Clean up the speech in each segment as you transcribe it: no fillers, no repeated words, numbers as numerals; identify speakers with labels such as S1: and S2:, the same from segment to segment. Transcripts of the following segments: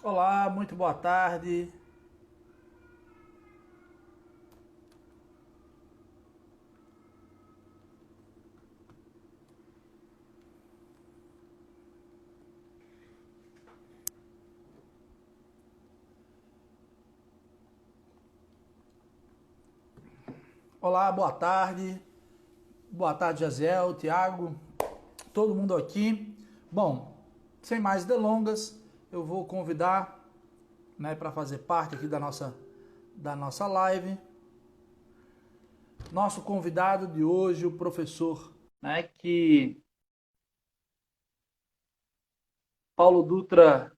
S1: Olá, muito boa tarde. Olá, boa tarde. Boa tarde, Jaziel, Thiago, todo mundo aqui. Bom, sem mais delongas, eu vou convidar, né, para fazer parte aqui da nossa live. Nosso convidado de hoje, o professor, né, que Paulo Dutra,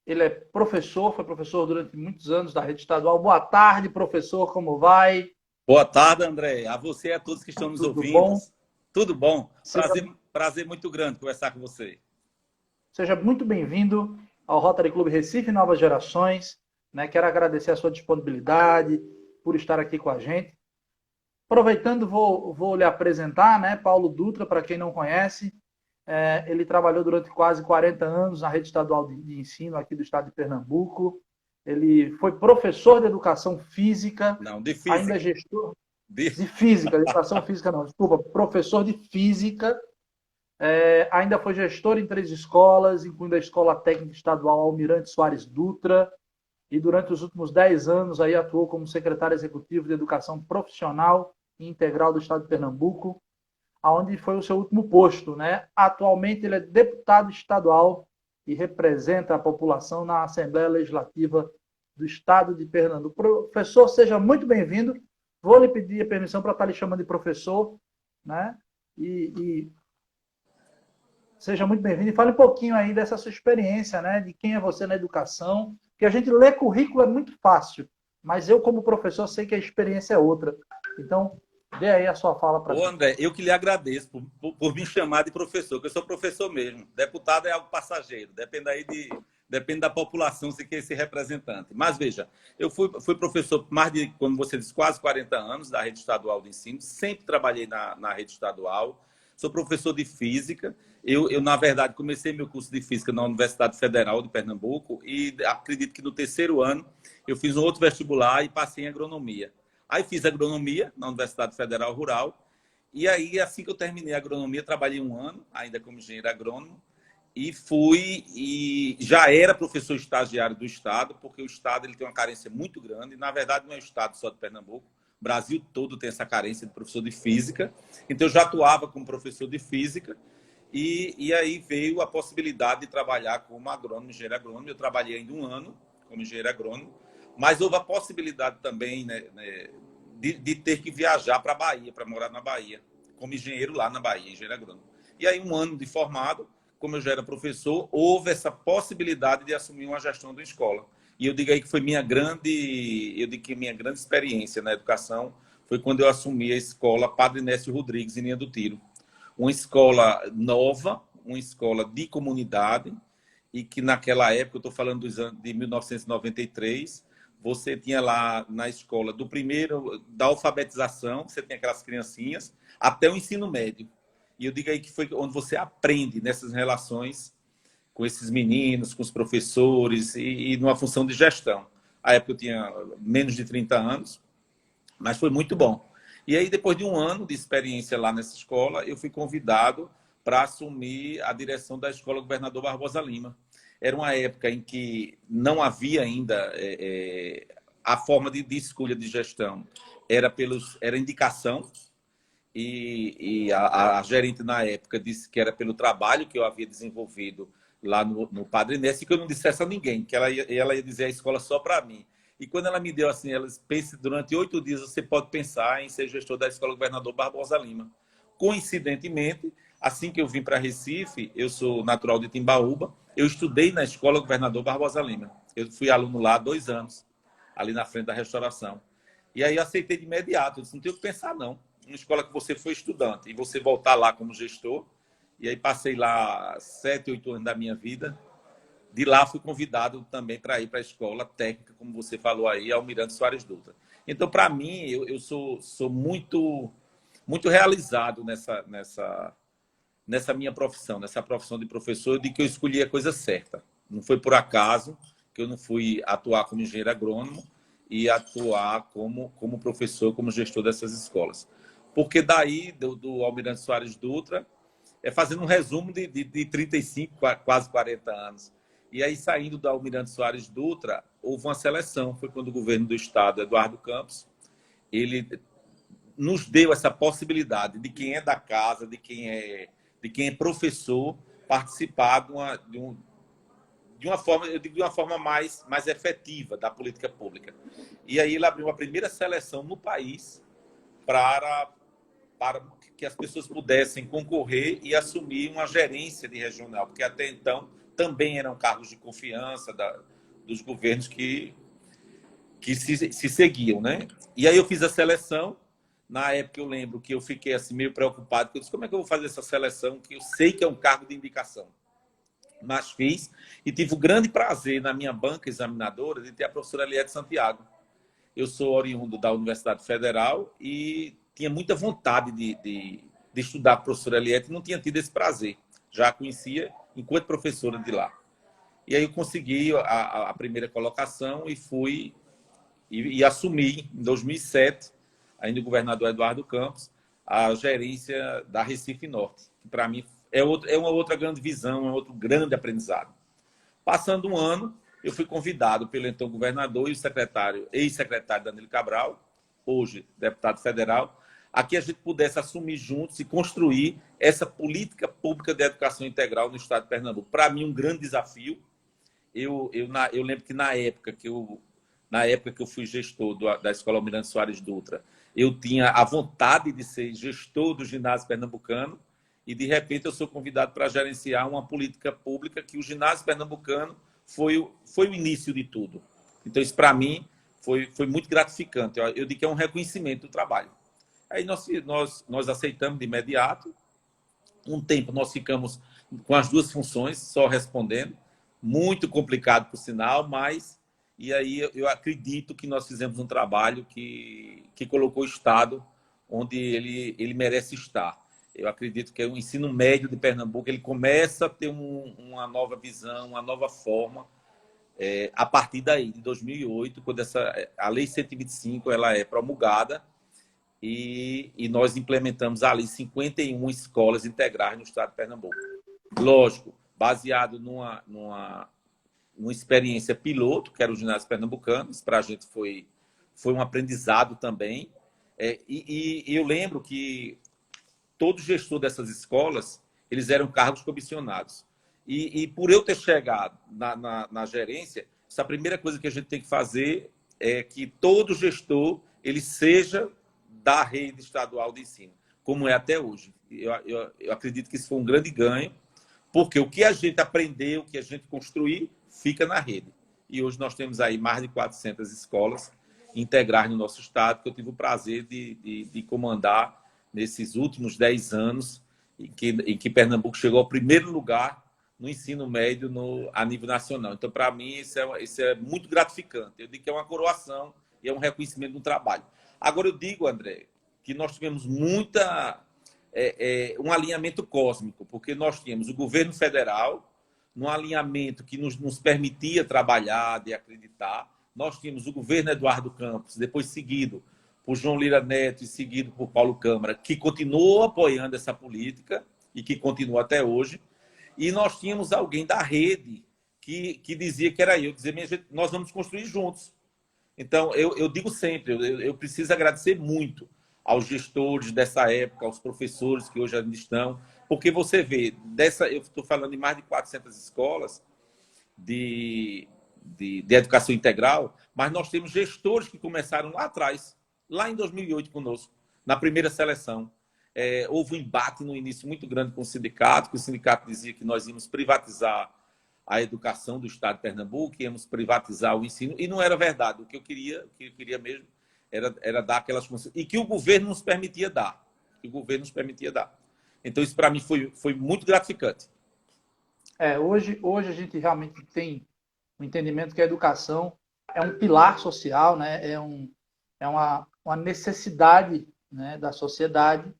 S1: ele é professor, foi professor durante muitos anos da rede estadual. Boa tarde, professor, como vai?
S2: Boa tarde, André. A você e a todos que estão nos
S1: Tudo
S2: ouvindo.
S1: bom?
S2: Tudo bom?
S1: Seja
S2: Prazer muito grande conversar com você.
S1: Seja muito bem-vindo ao Rotary Clube Recife Novas Gerações. Né? Quero agradecer a sua disponibilidade por estar aqui com a gente. Aproveitando, vou lhe apresentar, né? Paulo Dutra, para quem não conhece, ele trabalhou durante quase 40 anos na rede estadual de ensino aqui do estado de Pernambuco. Ele foi professor de educação física,
S2: Não, de
S1: ainda
S2: física.
S1: gestor
S2: De...
S1: de física, educação física não, desculpa, professor de física. Ainda foi gestor em 3 escolas, incluindo a Escola Técnica Estadual Almirante Soares Dutra, e durante os últimos 10 anos aí atuou como secretário executivo de Educação Profissional e Integral do Estado de Pernambuco, aonde foi o seu último posto, né? Atualmente ele é deputado estadual e representa a população na Assembleia Legislativa do Estado de Pernambuco. Professor, seja muito bem-vindo. Vou lhe pedir a permissão para estar lhe chamando de professor, né? E seja muito bem-vindo e fale um pouquinho aí dessa sua experiência, né? De quem é você na educação. Porque a gente lê currículo é muito fácil, mas eu, como professor, sei que a experiência é outra. Então, dê aí a sua fala para
S2: Ô,
S1: mim.
S2: André, eu que lhe agradeço por me chamar de professor, porque eu sou professor mesmo. Deputado é algo passageiro, depende da população se quer esse representante. Mas veja, eu fui professor por mais de, como você disse, quase 40 anos da rede estadual de ensino, sempre trabalhei na rede estadual, sou professor de física. Na verdade, comecei meu curso de física na Universidade Federal de Pernambuco e acredito que no terceiro ano eu fiz um outro vestibular e passei em agronomia. Aí fiz agronomia na Universidade Federal Rural. E aí, assim que eu terminei a agronomia, trabalhei um ano, ainda como engenheiro agrônomo, e já era professor estagiário do Estado, porque o Estado ele tem uma carência muito grande. Na verdade, não é o Estado só de Pernambuco, o Brasil todo tem essa carência de professor de física. Então, eu já atuava como professor de física, e aí veio a possibilidade de trabalhar como agrônomo, engenheiro agrônomo. Eu trabalhei ainda um ano como engenheiro agrônomo, mas houve a possibilidade também, né, de ter que viajar para a Bahia, para morar na Bahia, como engenheiro lá na Bahia, engenheiro agrônomo. E aí, um ano de formado, como eu já era professor, houve essa possibilidade de assumir uma gestão da escola. E eu digo aí que foi minha grande experiência na educação foi quando eu assumi a escola Padre Nécio Rodrigues, em Linha do Tiro. Uma escola nova, uma escola de comunidade, e que naquela época, eu estou falando dos anos de 1993, você tinha lá na escola, do primeiro, da alfabetização, você tem aquelas criancinhas, até o ensino médio. E eu digo aí que foi onde você aprende nessas relações com esses meninos, com os professores, e numa função de gestão. A época eu tinha menos de 30 anos, mas foi muito bom. E aí, depois de um ano de experiência lá nessa escola, eu fui convidado para assumir a direção da Escola Governador Barbosa Lima. Era uma época em que não havia ainda a forma de escolha de gestão. Era indicação, e a gerente na época disse que era pelo trabalho que eu havia desenvolvido lá no Padre Ness, e que eu não dissesse a ninguém, que ela ia dizer a escola só para mim. E quando ela me deu assim, ela disse, durante 8 dias você pode pensar em ser gestor da Escola Governador Barbosa Lima. Coincidentemente, assim que eu vim para Recife, eu sou natural de Timbaúba, eu estudei na Escola Governador Barbosa Lima. Eu fui aluno lá há 2 anos, ali na frente da restauração. E aí eu aceitei de imediato, eu disse, não tenho o que pensar não. Uma escola que você foi estudante e você voltar lá como gestor, e aí passei lá 7, 8 anos da minha vida. De lá fui convidado também para ir para a escola técnica, como você falou aí, Almirante Soares Dutra. Então, para mim, eu sou muito realizado nessa minha profissão, nessa profissão de professor, de que eu escolhi a coisa certa. Não foi por acaso, que eu não fui atuar como engenheiro agrônomo e atuar como professor, como gestor dessas escolas. Porque daí, do Almirante Soares Dutra, fazendo um resumo de 35, quase 40 anos. E aí, saindo do Almirante Soares Dutra, houve uma seleção. Foi quando o governo do estado, Eduardo Campos, ele nos deu essa possibilidade de quem é da casa, de quem é professor, participar de uma forma, eu digo, de uma forma mais efetiva da política pública. E aí ele abriu a primeira seleção no país para que as pessoas pudessem concorrer e assumir uma gerência de regional, porque até então também eram cargos de confiança dos governos que se seguiam, né? E aí eu fiz a seleção. Na época eu lembro que eu fiquei assim meio preocupado, porque eu disse, como é que eu vou fazer essa seleção, que eu sei que é um cargo de indicação? Mas fiz e tive o grande prazer na minha banca examinadora de ter a professora Eliette Santiago. Eu sou oriundo da Universidade Federal e tinha muita vontade de estudar com a professora Eliette e não tinha tido esse prazer. Já a conhecia enquanto professora de lá. E aí eu consegui a primeira colocação e fui e assumi em 2007, ainda o governador Eduardo Campos, a gerência da Recife Norte, que para mim é uma outra grande visão, é outro grande aprendizado. Passando um ano, eu fui convidado pelo então governador e o ex-secretário Danilo Cabral, hoje deputado federal, a que a gente pudesse assumir juntos e construir essa política pública de educação integral no estado de Pernambuco. Para mim, um grande desafio. Eu lembro que na época que eu fui gestor da Escola Almirante Soares Dutra, eu tinha a vontade de ser gestor do ginásio pernambucano e, de repente, eu sou convidado para gerenciar uma política pública que o ginásio pernambucano foi o início de tudo. Então, isso, para mim, foi muito gratificante. Eu digo que é um reconhecimento do trabalho. Aí nós aceitamos de imediato. Um tempo nós ficamos com as duas funções, só respondendo. Muito complicado, por sinal, mas... E aí eu acredito que nós fizemos um trabalho que colocou o Estado onde ele merece estar. Eu acredito que o ensino médio de Pernambuco ele começa a ter uma nova visão, uma nova forma, a partir daí, de 2008, quando a Lei 125 ela é promulgada e nós implementamos ali 51 escolas integrais no estado de Pernambuco. Lógico, baseado numa experiência piloto, que era o ginásio pernambucano. Isso para a gente foi um aprendizado também. E eu lembro que todo gestor dessas escolas, eles eram cargos comissionados. E por eu ter chegado na gerência, essa primeira coisa que a gente tem que fazer é que todo gestor ele seja da rede estadual de ensino, como é até hoje. Eu acredito que isso foi um grande ganho, porque o que a gente aprendeu, o que a gente construiu, fica na rede. E hoje nós temos aí mais de 400 escolas integrais no nosso estado, que eu tive o prazer de comandar nesses últimos 10 anos, em que Pernambuco chegou ao primeiro lugar no ensino médio a nível nacional. Então, para mim, isso é muito gratificante. Eu digo que é uma coroação e é um reconhecimento do trabalho. Agora, eu digo, André, que nós tivemos um alinhamento cósmico, porque nós tínhamos o governo federal num alinhamento que nos permitia trabalhar, de acreditar. Nós tínhamos o governo Eduardo Campos, depois seguido por João Lira Neto e seguido por Paulo Câmara, que continuou apoiando essa política e que continua até hoje. E nós tínhamos alguém da rede que dizia que era eu, dizia, minha gente, nós vamos construir juntos. Então, eu digo sempre, eu preciso agradecer muito aos gestores dessa época, aos professores que hoje ainda estão, porque você vê, eu estou falando de mais de 400 escolas de educação integral, mas nós temos gestores que começaram lá atrás, lá em 2008 conosco, na primeira seleção. Houve um embate no início muito grande com o sindicato, que o sindicato dizia que nós íamos privatizar a educação do estado de Pernambuco, íamos privatizar o ensino, e não era verdade. O que eu queria mesmo era dar aquelas funções, e que o governo nos permitia dar. Então, isso para mim foi muito gratificante.
S1: Hoje a gente realmente tem o entendimento que a educação é um pilar social, né? É uma necessidade, né, da sociedade,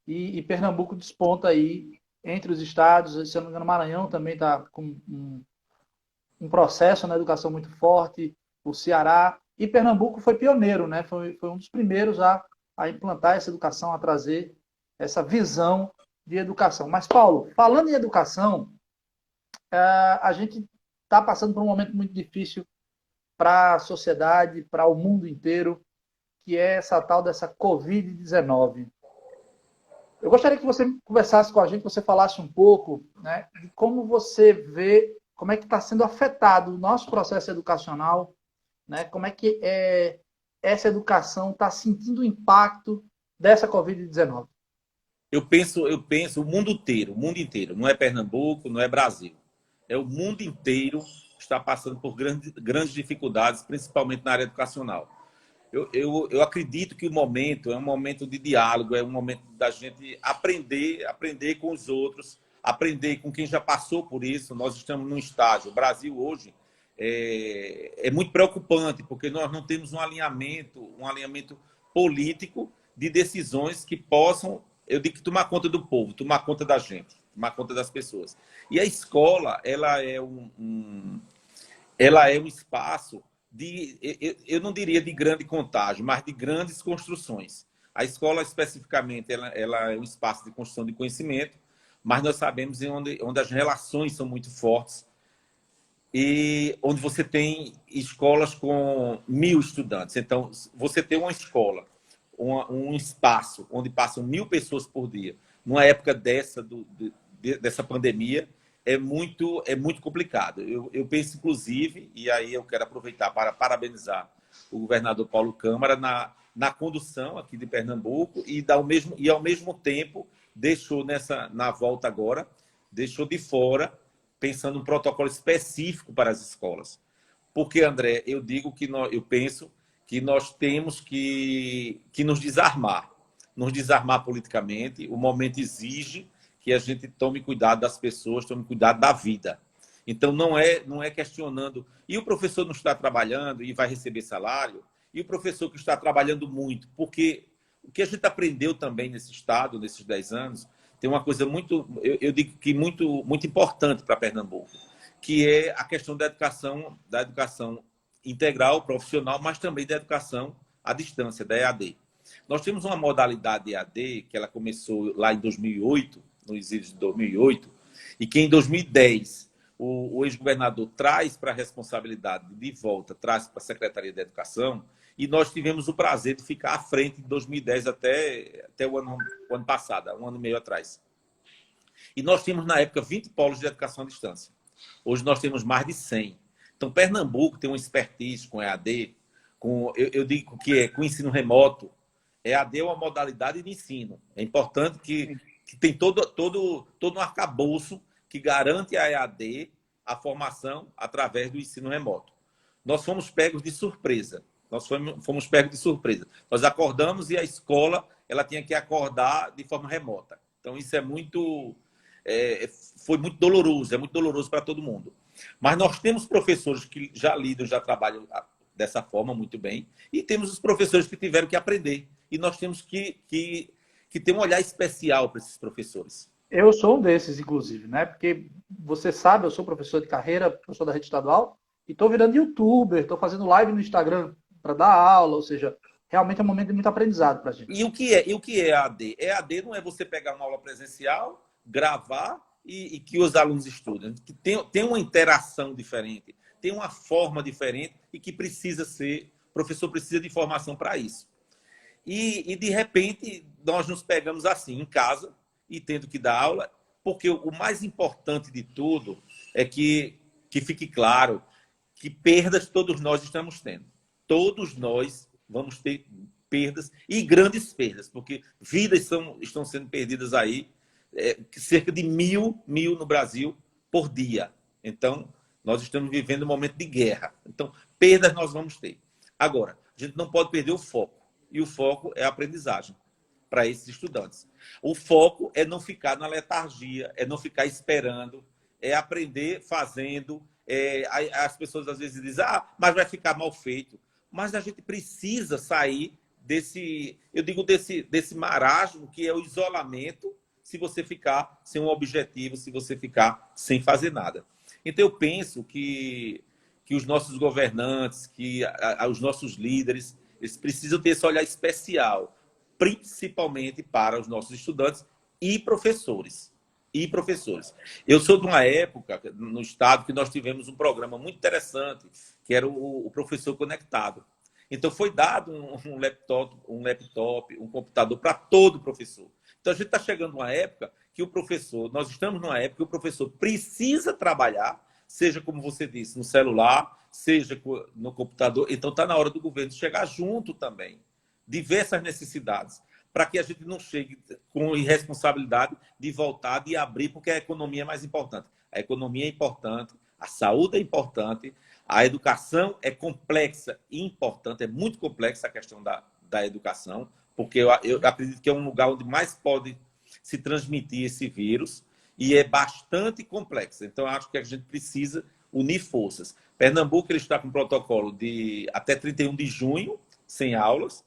S1: e Pernambuco desponta aí entre os estados. Se eu não me engano, Maranhão também está com um processo na educação muito forte, o Ceará, e Pernambuco foi pioneiro, né? Foi um dos primeiros a implantar essa educação, a trazer essa visão de educação. Mas, Paulo, falando em educação, a gente está passando por um momento muito difícil para a sociedade, para o mundo inteiro, que é essa tal dessa Covid-19. Eu gostaria que você conversasse com a gente, que você falasse um pouco, né, de como você vê, como é que está sendo afetado o nosso processo educacional, né, como é que essa educação está sentindo o impacto dessa Covid-19.
S2: Eu penso o mundo inteiro, não é Pernambuco, não é Brasil. É o mundo inteiro está passando por grandes dificuldades, principalmente na área educacional. Eu acredito que o momento é um momento de diálogo, é um momento da gente aprender com os outros, aprender com quem já passou por isso. Nós estamos num estágio. O Brasil hoje é muito preocupante, porque nós não temos um alinhamento político de decisões que possam, eu digo, que tomar conta do povo, tomar conta da gente, tomar conta das pessoas. E a escola, ela é um espaço eu não diria de grande contágio, mas de grandes construções. A escola, especificamente, ela é um espaço de construção de conhecimento, mas nós sabemos onde as relações são muito fortes e onde você tem escolas com 1.000 estudantes. Então, você tem uma escola, um espaço onde passam 1.000 pessoas por dia, numa época dessa pandemia, é muito complicado. Eu penso, inclusive, e aí eu quero aproveitar para parabenizar o governador Paulo Câmara na condução aqui de Pernambuco e ao mesmo tempo deixou na volta agora, deixou de fora, pensando um protocolo específico para as escolas. Porque, André, eu penso que nós temos que nos desarmar politicamente. O momento exige que a gente tome cuidado das pessoas, tome cuidado da vida. Então, não é questionando. E o professor não está trabalhando e vai receber salário? E o professor que está trabalhando muito? Porque o que a gente aprendeu também nesse estado, nesses 10 anos, tem uma coisa eu digo que muito importante para Pernambuco, que é a questão da educação integral, profissional, mas também da educação à distância, da EAD. Nós temos uma modalidade EAD, que ela começou lá em 2008, no exílio de 2008, e que em 2010 o ex-governador traz para a responsabilidade de volta, traz para a Secretaria de Educação, e nós tivemos o prazer de ficar à frente de 2010 até o ano passado, um ano e meio atrás. E nós tínhamos, na época, 20 polos de educação à distância. Hoje nós temos mais de 100. Então, Pernambuco tem uma expertise com EAD, eu digo que é com ensino remoto. EAD é uma modalidade de ensino. É importante que tem todo um arcabouço que garante a EAD, a formação, através do ensino remoto. Nós fomos pegos de surpresa. Nós acordamos e a escola ela tinha que acordar de forma remota. Então, isso foi muito doloroso, é muito doloroso para todo mundo. Mas nós temos professores que já lidam, já trabalham dessa forma muito bem, e temos os professores que tiveram que aprender. E nós temos que ter um olhar especial para esses professores.
S1: Eu sou um desses, inclusive, né? Porque você sabe, eu sou professor de carreira, professor da rede estadual, e estou virando youtuber, estou fazendo live no Instagram para dar aula, ou seja, realmente é um momento de muito aprendizado para a gente.
S2: E o que é EAD? EAD não é você pegar uma aula presencial, gravar e que os alunos estudem. Tem uma interação diferente, tem uma forma diferente e que o professor precisa de formação para isso. E, de repente, nós nos pegamos assim, em casa, e tendo que dar aula, porque o mais importante de tudo é que fique claro que perdas todos nós estamos tendo. Todos nós vamos ter perdas e grandes perdas, porque vidas estão sendo perdidas aí, cerca de 1.000 no Brasil por dia. Então, nós estamos vivendo um momento de guerra. Então, perdas nós vamos ter. Agora, a gente não pode perder o foco. E o foco é a aprendizagem para esses estudantes. O foco é não ficar na letargia, é não ficar esperando, é aprender fazendo. As pessoas às vezes dizem, mas vai ficar mal feito. Mas a gente precisa sair desse marasmo que é o isolamento, se você ficar sem um objetivo, se você ficar sem fazer nada. Então, eu penso que os nossos governantes, os nossos líderes, eles precisam ter esse olhar especial, principalmente para os nossos estudantes e professores. E professores. Eu sou de uma época no estado que nós tivemos um programa muito interessante, que era o Professor Conectado. Então, foi dado um computador para todo professor. Então, a gente está chegando numa época que o professor, nós estamos numa época que o professor precisa trabalhar, seja como você disse, no celular, seja no computador. Então, está na hora do governo chegar junto também, diversas necessidades, para que a gente não chegue com irresponsabilidade de voltar, de abrir, porque a economia é mais importante. A economia é importante, a saúde é importante, a educação é complexa e importante, é muito complexa a questão da educação, porque eu acredito que é um lugar onde mais pode se transmitir esse vírus e é bastante complexa. Então, eu acho que a gente precisa unir forças. Pernambuco ele está com um protocolo de até 31 de junho, sem aulas.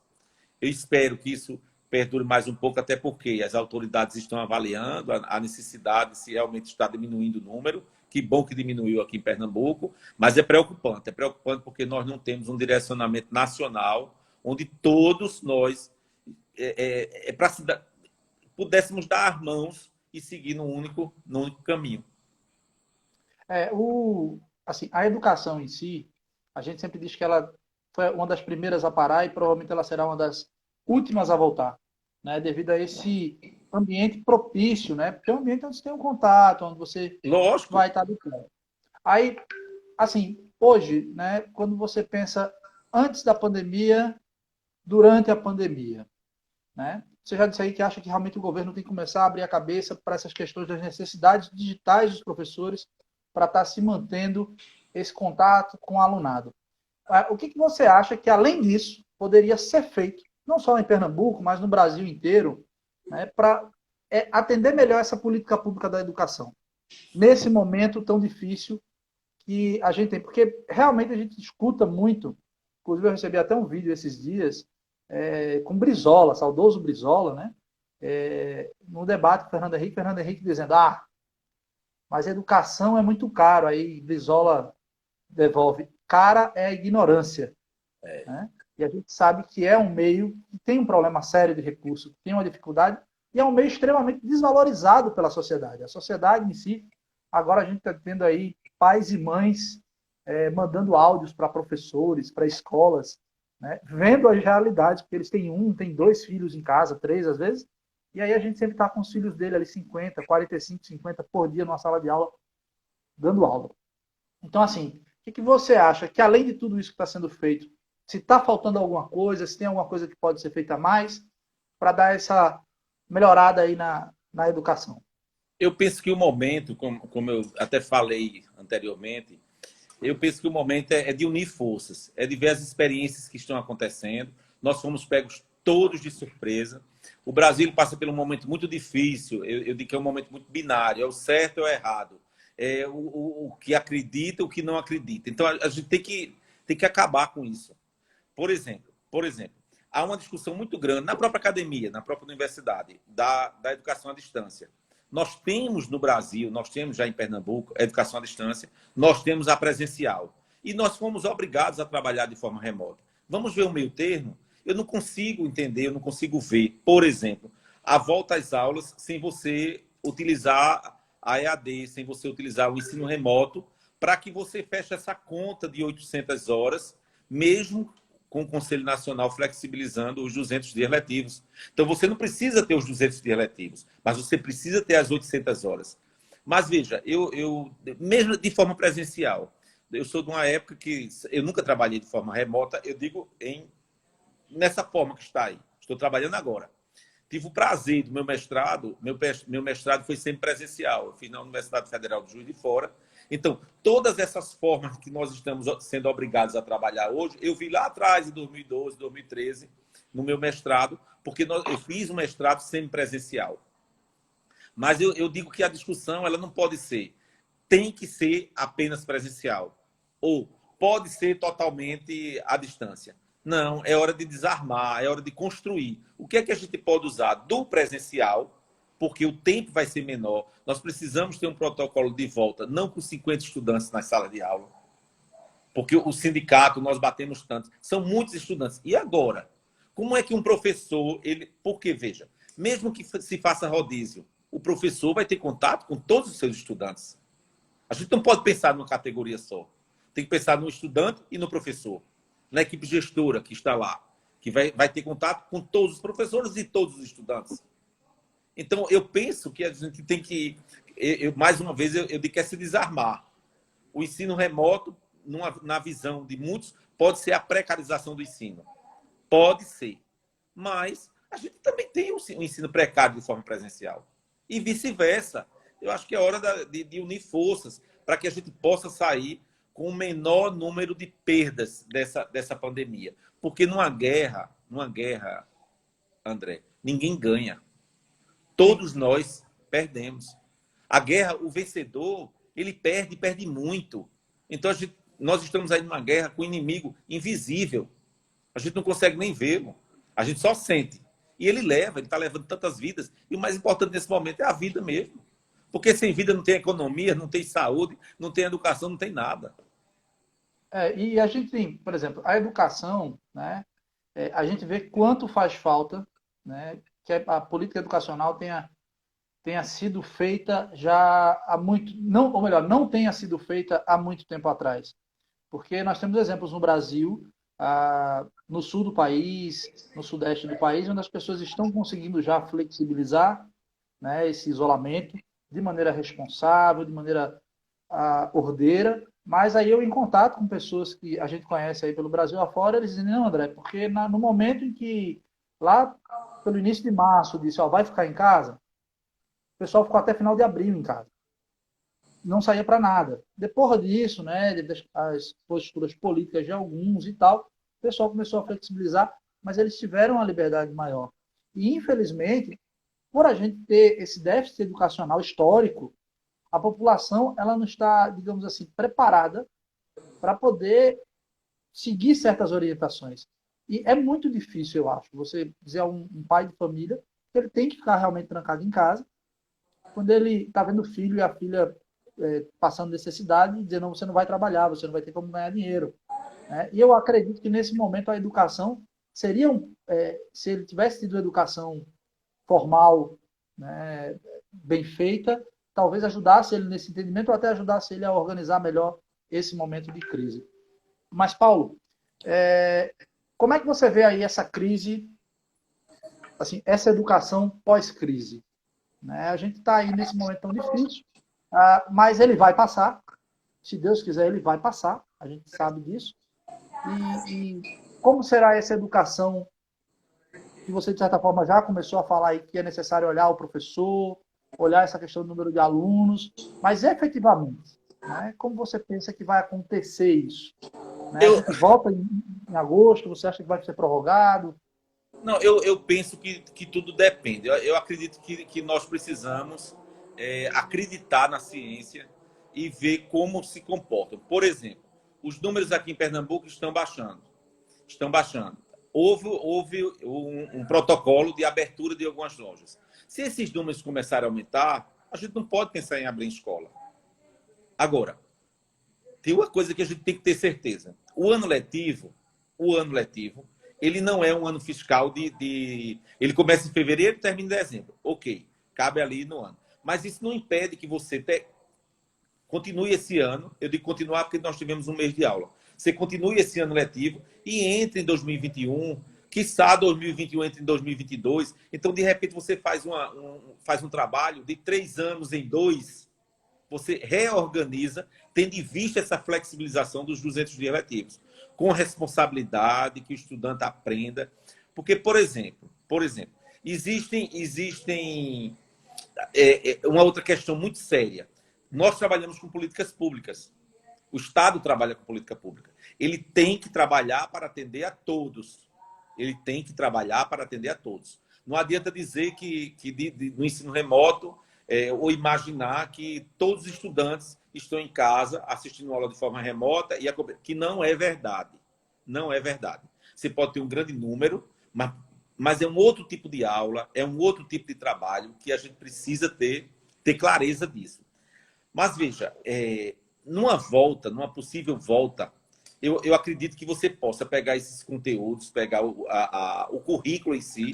S2: Eu espero que isso perdure mais um pouco, até porque as autoridades estão avaliando a necessidade, se realmente está diminuindo o número. Que bom que diminuiu aqui em Pernambuco, mas é preocupante. É preocupante porque nós não temos um direcionamento nacional onde todos nós pudéssemos dar as mãos e seguir no único caminho.
S1: Assim, a educação em si, a gente sempre diz que ela foi uma das primeiras a parar e provavelmente ela será uma das últimas a voltar, né? Devido a esse ambiente propício, né? Porque é um ambiente onde você tem um contato, onde você
S2: Lógico.
S1: vai estar do campo. Aí, assim, hoje, né? Quando você pensa antes da pandemia, durante a pandemia, né? Você já disse aí que acha que realmente o governo tem que começar a abrir a cabeça para essas questões das necessidades digitais dos professores para estar se mantendo esse contato com o alunado. O que você acha que, além disso, poderia ser feito, não só em Pernambuco, mas no Brasil inteiro, né, para atender melhor essa política pública da educação, nesse momento tão difícil que a gente tem? Porque realmente a gente escuta muito, inclusive eu recebi até um vídeo esses dias, com Brizola, saudoso Brizola, né? No debate com Fernando Henrique dizendo, mas educação é muito caro. Aí Brizola devolve, cara é a ignorância. Né? E a gente sabe que é um meio que tem um problema sério de recurso, que tem uma dificuldade, e é um meio extremamente desvalorizado pela sociedade. A sociedade em si, agora a gente está tendo aí pais e mães mandando áudios para professores, para escolas, né? Vendo as realidades, porque eles têm tem 2 filhos em casa, 3 às vezes, e aí a gente sempre está com os filhos dele ali 50, 45, 50 por dia numa sala de aula, dando aula. Então, assim, o que você acha que, além de tudo isso que está sendo feito, se está faltando alguma coisa, se tem alguma coisa que pode ser feita a mais, para dar essa melhorada aí na educação?
S2: Eu penso que o momento, como eu até falei anteriormente, eu penso que o momento é de unir forças, é de ver as experiências que estão acontecendo. Nós fomos pegos todos de surpresa. O Brasil passa por um momento muito difícil, eu digo que é um momento muito binário, é o certo ou é o errado. É o que acredita, o que não acredita. Então, a gente tem que acabar com isso. Por exemplo, há uma discussão muito grande na própria academia, na própria universidade, da educação à distância. Nós temos no Brasil, nós temos já em Pernambuco, a educação à distância, nós temos a presencial. E nós fomos obrigados a trabalhar de forma remota. Vamos ver o meio termo? Eu não consigo entender, eu não consigo ver, por exemplo, a volta às aulas sem você utilizar a EAD, sem você utilizar o ensino remoto, para que você feche essa conta de 800 horas, mesmo com o Conselho Nacional flexibilizando os 200 dias letivos. Então, você não precisa ter os 200 dias letivos, mas você precisa ter as 800 horas. Mas, veja, eu mesmo de forma presencial, eu sou de uma época que eu nunca trabalhei de forma remota, eu digo nessa forma que está aí. Estou trabalhando agora. Tive o prazer do meu mestrado, meu mestrado foi sempre presencial. Eu fiz na Universidade Federal de Juiz de Fora. Então, todas essas formas que nós estamos sendo obrigados a trabalhar hoje, eu vi lá atrás, em 2012, 2013, no meu mestrado, porque eu fiz um mestrado semipresencial. Mas eu digo que a discussão ela não pode ser, tem que ser apenas presencial, ou pode ser totalmente à distância. Não, é hora de desarmar, é hora de construir. O que é que a gente pode usar do presencial porque o tempo vai ser menor. Nós precisamos ter um protocolo de volta, não com 50 estudantes na sala de aula, porque o sindicato, nós batemos tanto, são muitos estudantes. E agora? Como é que um professor, porque, veja, mesmo que se faça rodízio, o professor vai ter contato com todos os seus estudantes. A gente não pode pensar numa categoria só. Tem que pensar no estudante e no professor. Na equipe gestora que está lá, que vai ter contato com todos os professores e todos os estudantes. Então, eu penso que a gente tem que, mais uma vez, eu digo que é se desarmar. O ensino remoto, na visão de muitos, pode ser a precarização do ensino. Pode ser. Mas a gente também tem um ensino precário de forma presencial. E vice-versa. Eu acho que é hora de unir forças para que a gente possa sair com o menor número de perdas dessa pandemia. Porque numa guerra, André, ninguém ganha. Todos nós perdemos. A guerra, o vencedor, ele perde muito. Então, nós estamos aí numa guerra com um inimigo invisível. A gente não consegue nem vê-lo. A gente só sente. E ele está levando tantas vidas. E o mais importante nesse momento é a vida mesmo. Porque sem vida não tem economia, não tem saúde, não tem educação, não tem nada.
S1: E a gente tem, por exemplo, a educação, né? A gente vê quanto faz falta, né? Que a política educacional tenha sido feita já há muito, não, ou melhor, não tenha sido feita há muito tempo atrás. Porque nós temos exemplos no Brasil, no sul do país, no sudeste do país, onde as pessoas estão conseguindo já flexibilizar, né, esse isolamento de maneira responsável, de maneira ordeira. Mas aí eu, em contato com pessoas que a gente conhece aí pelo Brasil afora, eles dizem, não, André, porque no momento em que, lá pelo início de março, disse, ó, vai ficar em casa, o pessoal ficou até final de abril em casa. Não saía para nada. Depois disso, né, as posturas políticas de alguns e tal, o pessoal começou a flexibilizar, mas eles tiveram uma liberdade maior. E, infelizmente, por a gente ter esse déficit educacional histórico, a população ela não está, digamos assim, preparada para poder seguir certas orientações. E é muito difícil, eu acho, você dizer a um pai de família que ele tem que ficar realmente trancado em casa, quando ele está vendo o filho e a filha passando necessidade e dizer, não, você não vai trabalhar, você não vai ter como ganhar dinheiro. Né? E eu acredito que nesse momento a educação seria, se ele tivesse tido educação formal, né, bem feita, talvez ajudasse ele nesse entendimento ou até ajudasse ele a organizar melhor esse momento de crise. Mas, Paulo, como é que você vê aí essa crise, assim, essa educação pós-crise? Né? A gente está aí nesse momento tão difícil, mas ele vai passar. Se Deus quiser, ele vai passar. A gente sabe disso. E como será essa educação que você, de certa forma, já começou a falar aí que é necessário olhar o professor, olhar essa questão do número de alunos, mas efetivamente, né, como você pensa que vai acontecer isso? Né? A gente volta em agosto, você acha que vai ser prorrogado?
S2: Não, eu penso que tudo depende. Eu acredito que nós precisamos acreditar na ciência e ver como se comportam. Por exemplo, os números aqui em Pernambuco estão baixando. Estão baixando. Houve um protocolo de abertura de algumas lojas. Se esses números começarem a aumentar, a gente não pode pensar em abrir escola. Agora, tem uma coisa que a gente tem que ter certeza. O ano letivo, ele não é um ano fiscal ele começa em fevereiro e termina em dezembro. Ok, cabe ali no ano. Mas isso não impede que você continue esse ano. Eu digo continuar porque nós tivemos um mês de aula. Você continue esse ano letivo e entre em 2021, quiçá 2021 entre em 2022. Então, de repente, você faz um trabalho de 3 anos em 2, você reorganiza, tendo em vista essa flexibilização dos 200 dias letivos, com responsabilidade, que o estudante aprenda. Porque, por exemplo, existem uma outra questão muito séria. Nós trabalhamos com políticas públicas. O Estado trabalha com política pública. Ele tem que trabalhar para atender a todos. Não adianta dizer que no ensino remoto ou imaginar que todos os estudantes estão em casa assistindo aula de forma remota, que não é verdade. Não é verdade. Você pode ter um grande número, mas mas é um outro tipo de aula, é um outro tipo de trabalho que a gente precisa ter clareza disso. Mas veja, numa possível volta, eu acredito que você possa pegar esses conteúdos, pegar o currículo em si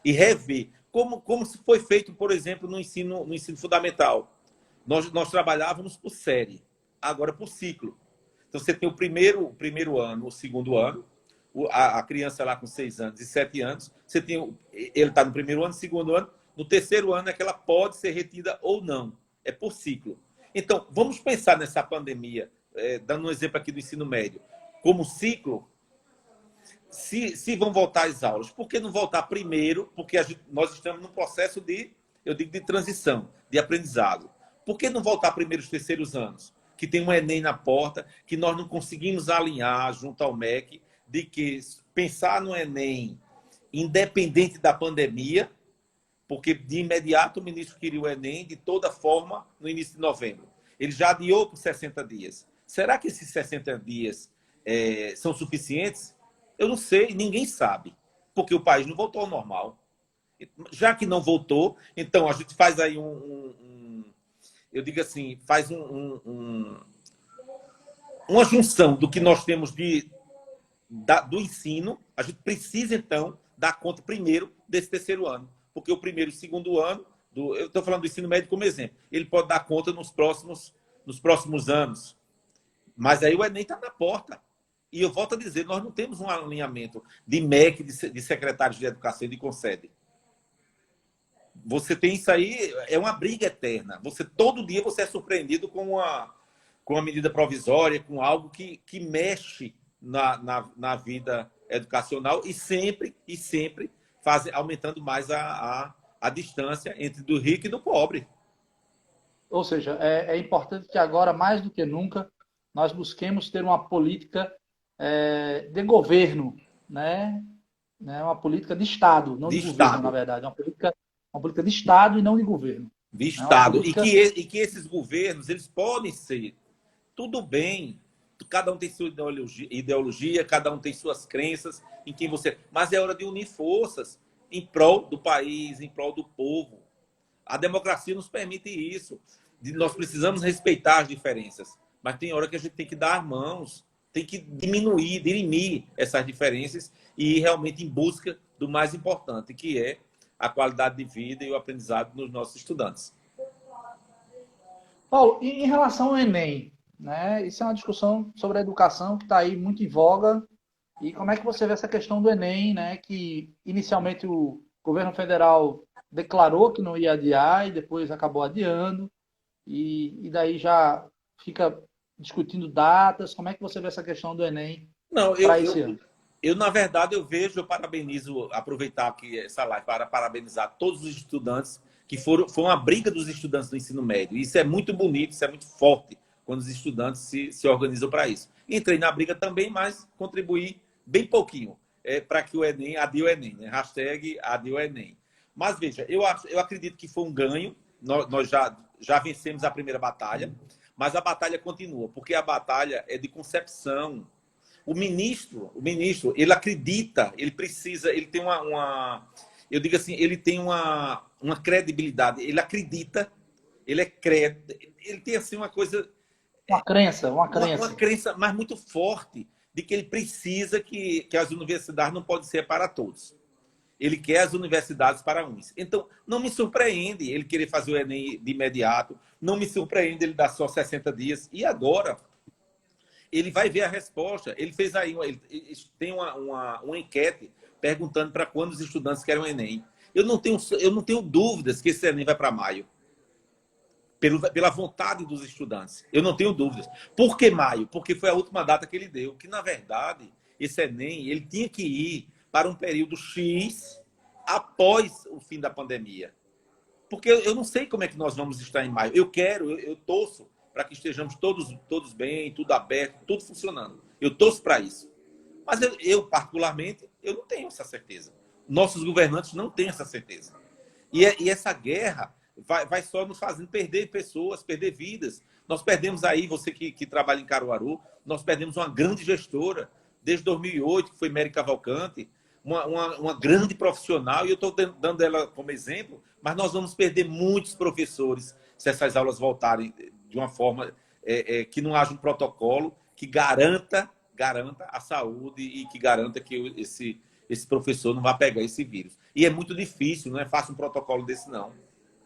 S2: e rever, como se foi feito, por exemplo, no ensino fundamental. Nós trabalhávamos por série, agora por ciclo. Então, você tem o primeiro ano, o segundo ano, a criança lá com 6 anos e 7 anos, ele está no primeiro ano, segundo ano, no terceiro ano é que ela pode ser retida ou não. É por ciclo. Então, vamos pensar nessa pandemia, dando um exemplo aqui do ensino médio, como ciclo. Se vão voltar às aulas, por que não voltar primeiro? Porque nós estamos num processo de transição, de aprendizado. Por que não voltar primeiro os terceiros anos? Que tem um Enem na porta, que nós não conseguimos alinhar junto ao MEC, de que pensar no Enem, independente da pandemia, porque de imediato o ministro queria o Enem de toda forma no início de novembro. Ele já adiou por 60 dias. Será que esses 60 dias são suficientes? Eu não sei, ninguém sabe, porque o país não voltou ao normal. Já que não voltou, então a gente faz aí eu digo assim, faz uma junção do que nós temos do ensino. A gente precisa, então, dar conta primeiro desse terceiro ano, porque o primeiro e o segundo ano, eu estou falando do ensino médio como exemplo, ele pode dar conta nos próximos anos. Mas aí o Enem está na porta. E eu volto a dizer, nós não temos um alinhamento de MEC, de secretários de educação e de Concede. Você tem isso aí, é uma briga eterna. Todo dia você é surpreendido com uma medida provisória, com algo que mexe na vida educacional e sempre aumentando mais a distância entre do rico e do pobre.
S1: Ou seja, é importante que agora, mais do que nunca, nós busquemos ter uma política de governo, né? Uma política de Estado, não de governo, na verdade. Uma política de Estado e não de governo.
S2: De Estado. Política... E que esses governos, eles podem ser, tudo bem, cada um tem sua ideologia, cada um tem suas crenças, em quem você... Mas é hora de unir forças em prol do país, em prol do povo. A democracia nos permite isso. Nós precisamos respeitar as diferenças, mas tem hora que a gente tem que dar mãos, tem que dirimir essas diferenças e ir realmente em busca do mais importante, que é a qualidade de vida e o aprendizado dos nossos estudantes.
S1: Paulo, em relação ao Enem, né? Isso é uma discussão sobre a educação que está aí muito em voga. E como é que você vê essa questão do Enem, né? Que inicialmente o governo federal declarou que não ia adiar e depois acabou adiando. E daí já fica discutindo datas. Como é que você vê essa questão do Enem para esse ano?
S2: Na verdade, eu parabenizo, aproveitar aqui essa live para parabenizar todos os estudantes, que foi uma briga dos estudantes do ensino médio. Isso é muito bonito, isso é muito forte, quando os estudantes se organizam para isso. Entrei na briga também, mas contribuí bem pouquinho para que o Enem, adie o Enem, né? Hashtag adie o Enem. Mas veja, eu acredito que foi um ganho, nós já vencemos a primeira batalha, mas a batalha continua, porque a batalha é de concepção. O ministro, ele acredita, ele tem eu digo assim, ele tem uma credibilidade, ele acredita, ele tem assim uma coisa...
S1: Uma crença.
S2: Uma crença, mas muito forte, de que ele precisa que as universidades não podem ser para todos. Ele quer as universidades para uns. Então, não me surpreende ele querer fazer o Enem de imediato, não me surpreende ele dar só 60 dias. E agora... ele vai ver a resposta. Ele fez aí, ele tem uma enquete perguntando para quando os estudantes querem o Enem. Eu não tenho dúvidas que esse Enem vai para maio. Pela vontade dos estudantes. Eu não tenho dúvidas. Por que maio? Porque foi a última data que ele deu. Que, na verdade, esse Enem ele tinha que ir para um período X após o fim da pandemia. Porque eu não sei como é que nós vamos estar em maio. Eu torço para que estejamos todos bem, tudo aberto, tudo funcionando. Eu torço para isso. Mas eu, particularmente, eu não tenho essa certeza. Nossos governantes não têm essa certeza. E essa guerra vai só nos fazendo perder pessoas, perder vidas. Nós perdemos aí, você que trabalha em Caruaru, nós perdemos uma grande gestora, desde 2008, que foi Mary Cavalcante. uma grande profissional, e eu estou dando ela como exemplo, mas nós vamos perder muitos professores se essas aulas voltarem de uma forma que não haja um protocolo que garanta a saúde e que garanta que esse professor não vai pegar esse vírus. E é muito difícil, não é fácil um protocolo desse, não.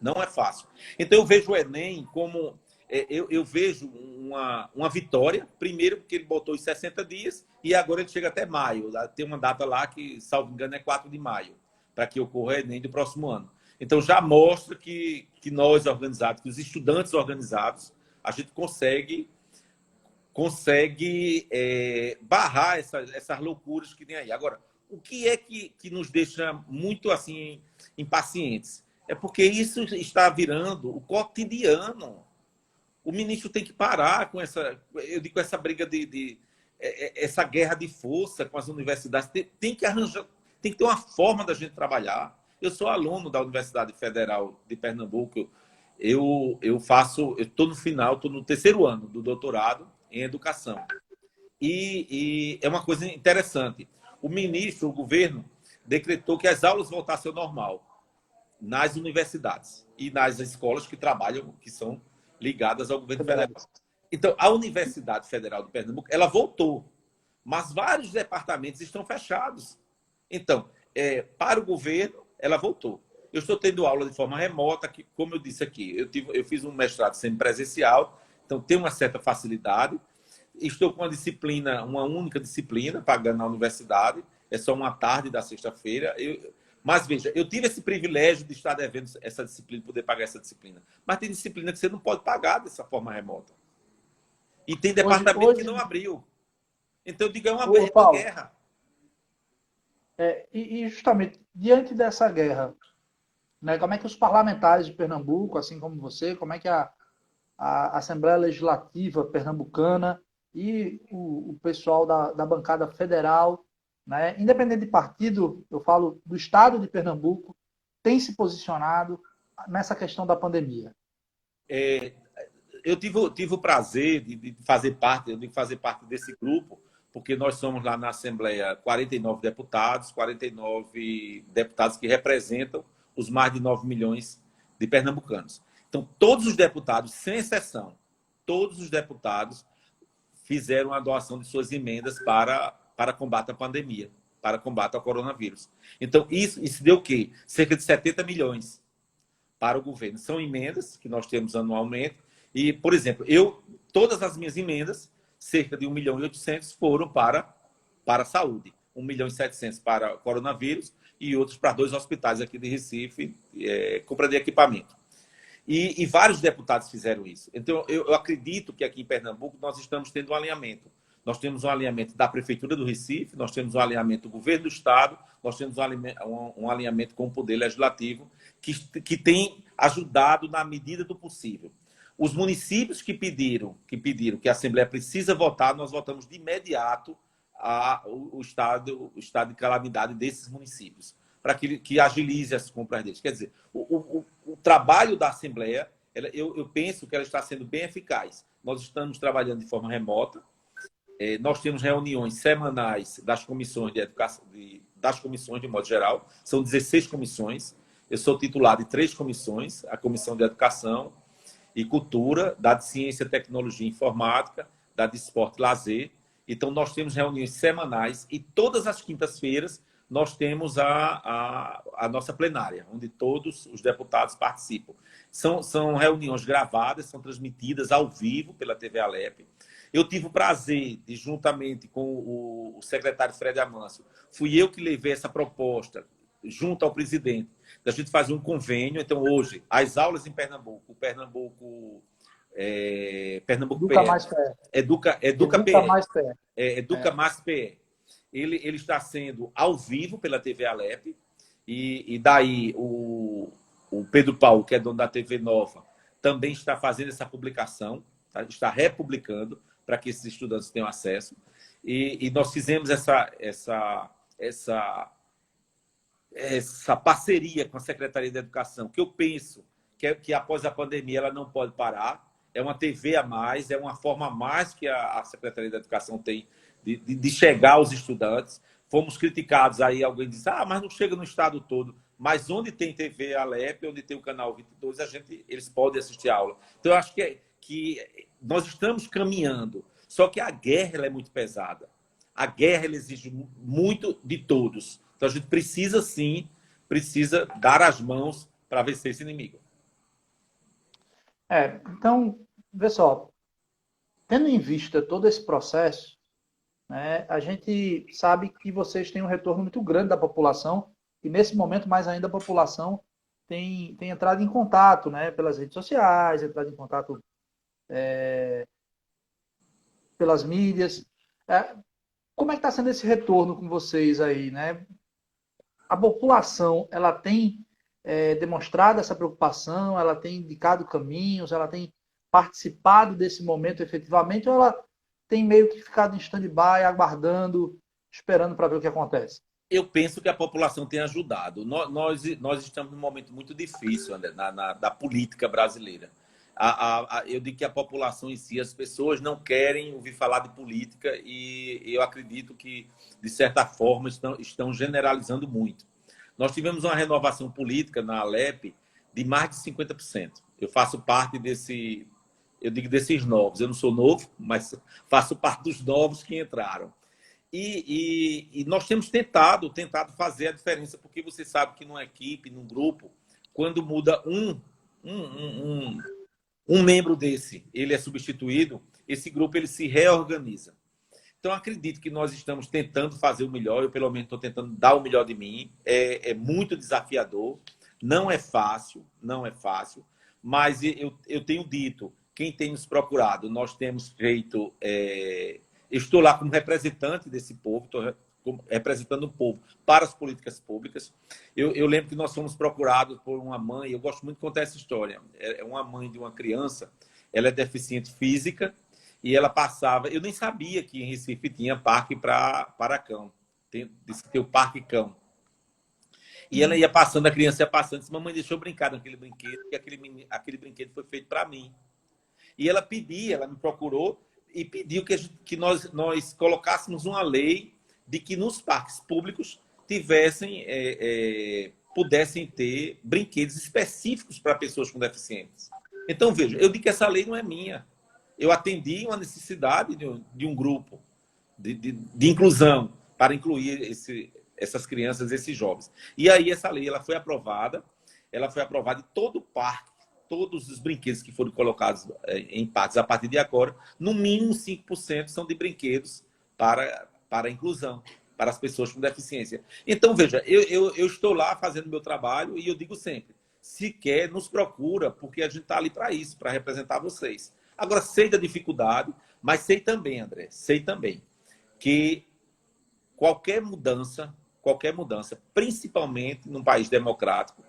S2: Não é fácil. Então, eu vejo o Enem como... Eu vejo uma vitória, primeiro porque ele botou os 60 dias e agora ele chega até maio. Tem uma data lá que, salvo engano, é 4 de maio, para que ocorra o Enem do próximo ano. Então, já mostra que nós organizados, que os estudantes organizados, a gente consegue barrar essas loucuras que tem aí. Agora, o que é que nos deixa muito assim impacientes? É porque isso está virando o cotidiano. O ministro tem que parar com essa briga essa guerra de força com as universidades. Tem que arranjar, tem que ter uma forma da gente trabalhar. Eu sou aluno da Universidade Federal de Pernambuco. Eu estou no final, estou no terceiro ano do doutorado em educação. E é uma coisa interessante. O ministro, o governo, decretou que as aulas voltassem ao normal nas universidades e nas escolas que trabalham, que são ligadas ao governo federal. Então, a Universidade Federal de Pernambuco, ela voltou, mas vários departamentos estão fechados. Então, para o governo, ela voltou. Eu estou tendo aula de forma remota, que, como eu disse aqui, eu fiz um mestrado semipresencial, então tem uma certa facilidade. Estou com uma única disciplina, pagando na universidade, é só uma tarde da sexta-feira. Mas, veja, eu tive esse privilégio de estar devendo essa disciplina, poder pagar essa disciplina. Mas tem disciplina que você não pode pagar dessa forma remota. E tem departamento que não abriu. Então, eu digo, é uma guerra.
S1: E justamente, diante dessa guerra, né, como é que os parlamentares de Pernambuco, assim como você, como é que a Assembleia Legislativa pernambucana e o pessoal da bancada federal, né, independente de partido, eu falo do Estado de Pernambuco, tem se posicionado nessa questão da pandemia?
S2: Eu tive o prazer de fazer parte desse grupo, porque nós somos lá na Assembleia 49 deputados que representam os mais de 9 milhões de pernambucanos. Então, todos os deputados, sem exceção, todos os deputados fizeram a doação de suas emendas para combate à pandemia, para combate ao coronavírus. Então, isso deu o quê? Cerca de 70 milhões para o governo. São emendas que nós temos anualmente. E, por exemplo, todas as minhas emendas, cerca de 1.800.000, foram para a saúde. 1.700.000 para o coronavírus e outros para 2 hospitais aqui de Recife, compra de equipamento. E vários deputados fizeram isso. Então, eu acredito que aqui em Pernambuco nós estamos tendo um alinhamento. Nós temos um alinhamento da Prefeitura do Recife, nós temos um alinhamento do Governo do Estado, nós temos um alinhamento com o Poder Legislativo, que tem ajudado na medida do possível. Os municípios que pediram que a Assembleia precisa votar, nós votamos de imediato o estado de calamidade desses municípios, para que agilize as compras deles. Quer dizer, o trabalho da Assembleia, eu penso que ela está sendo bem eficaz. Nós estamos trabalhando de forma remota, nós temos reuniões semanais das comissões de educação, das comissões de modo geral, são 16 comissões. Eu sou titular de 3 comissões, a Comissão de Educação e Cultura, da de Ciência, Tecnologia e Informática, da de Esporte e Lazer. Então, nós temos reuniões semanais e todas as quintas-feiras nós temos a nossa plenária, onde todos os deputados participam. São reuniões gravadas, são transmitidas ao vivo pela TV Alep. Eu tive o prazer de, juntamente com o secretário Fred Amâncio, fui eu que levei essa proposta junto ao presidente, da gente fazer um convênio. Então, hoje, as aulas em Pernambuco
S1: Educa Mais PE.
S2: Educa
S1: Mais PE.
S2: Educa Mais PE. Ele está sendo ao vivo pela TV Alep, e daí o Pedro Paulo, que é dono da TV Nova, também está fazendo essa publicação, tá? Está republicando para que esses estudantes tenham acesso. E nós fizemos essa parceria com a Secretaria de Educação, que eu penso que após a pandemia ela não pode parar. É uma TV a mais, é uma forma a mais que a Secretaria de Educação tem de chegar aos estudantes. fomos criticados. Aí alguém diz, mas não chega no estado todo. Mas onde tem TV Alep, onde tem o canal 22, eles podem assistir a aula. Então, eu acho que nós estamos caminhando. Só que a guerra ela é muito pesada. A guerra ela exige muito de todos. Então, a gente precisa, sim, precisa dar as mãos para vencer esse inimigo.
S1: Então, vê só, tendo em vista todo esse processo, né, a gente sabe que vocês têm um retorno muito grande da população e, nesse momento, mais ainda, a população tem entrado em contato, né, pelas redes sociais, entrado em contato pelas mídias. Como é que está sendo esse retorno com vocês aí, né? A população, ela tem demonstrado essa preocupação, ela tem indicado caminhos, ela tem participado desse momento efetivamente, ou ela tem meio que ficado em stand-by, aguardando, esperando para ver o que acontece?
S2: Eu penso que a população tem ajudado. Nós estamos num momento muito difícil, André, da política brasileira. Eu digo que a população em si, as pessoas não querem ouvir falar de política e eu acredito que, de certa forma, estão generalizando muito. Nós tivemos uma renovação política na Alep de mais de 50%. Eu faço parte desses novos. Eu não sou novo, mas faço parte dos novos que entraram. E nós temos tentado fazer a diferença, porque você sabe que numa equipe, num grupo, quando muda um membro desse, ele é substituído, esse grupo ele se reorganiza. Então, acredito que nós estamos tentando fazer o melhor, eu pelo menos estou tentando dar o melhor de mim. É muito desafiador, não é fácil, mas eu tenho dito, quem tem nos procurado, nós temos feito... Eu estou lá como representante desse povo, estou representando o povo para as políticas públicas. Eu lembro que nós fomos procurados por uma mãe, eu gosto muito de contar essa história, é uma mãe de uma criança, ela é deficiente física, e ela passava... Eu nem sabia que em Recife tinha parque para cão. Disse que tem o Parque Cão. E ela ia passando, a criança ia passando, disse, mamãe, deixa eu brincar naquele brinquedo, porque aquele brinquedo foi feito para mim. E ela me procurou e pediu que nós colocássemos uma lei de que nos parques públicos pudessem ter brinquedos específicos para pessoas com deficiências. Então, veja, eu digo que essa lei não é minha. Eu atendi uma necessidade de um grupo de inclusão para incluir essas crianças, esses jovens. E aí essa lei ela foi aprovada e todo o parque, todos os brinquedos que foram colocados em parques a partir de agora, no mínimo 5% são de brinquedos para a inclusão, para as pessoas com deficiência. Então, veja, eu estou lá fazendo meu trabalho e eu digo sempre, se quer, nos procura, porque a gente está ali para isso, para representar vocês. Agora, sei da dificuldade, mas sei também, André, que qualquer mudança, principalmente num país democrático,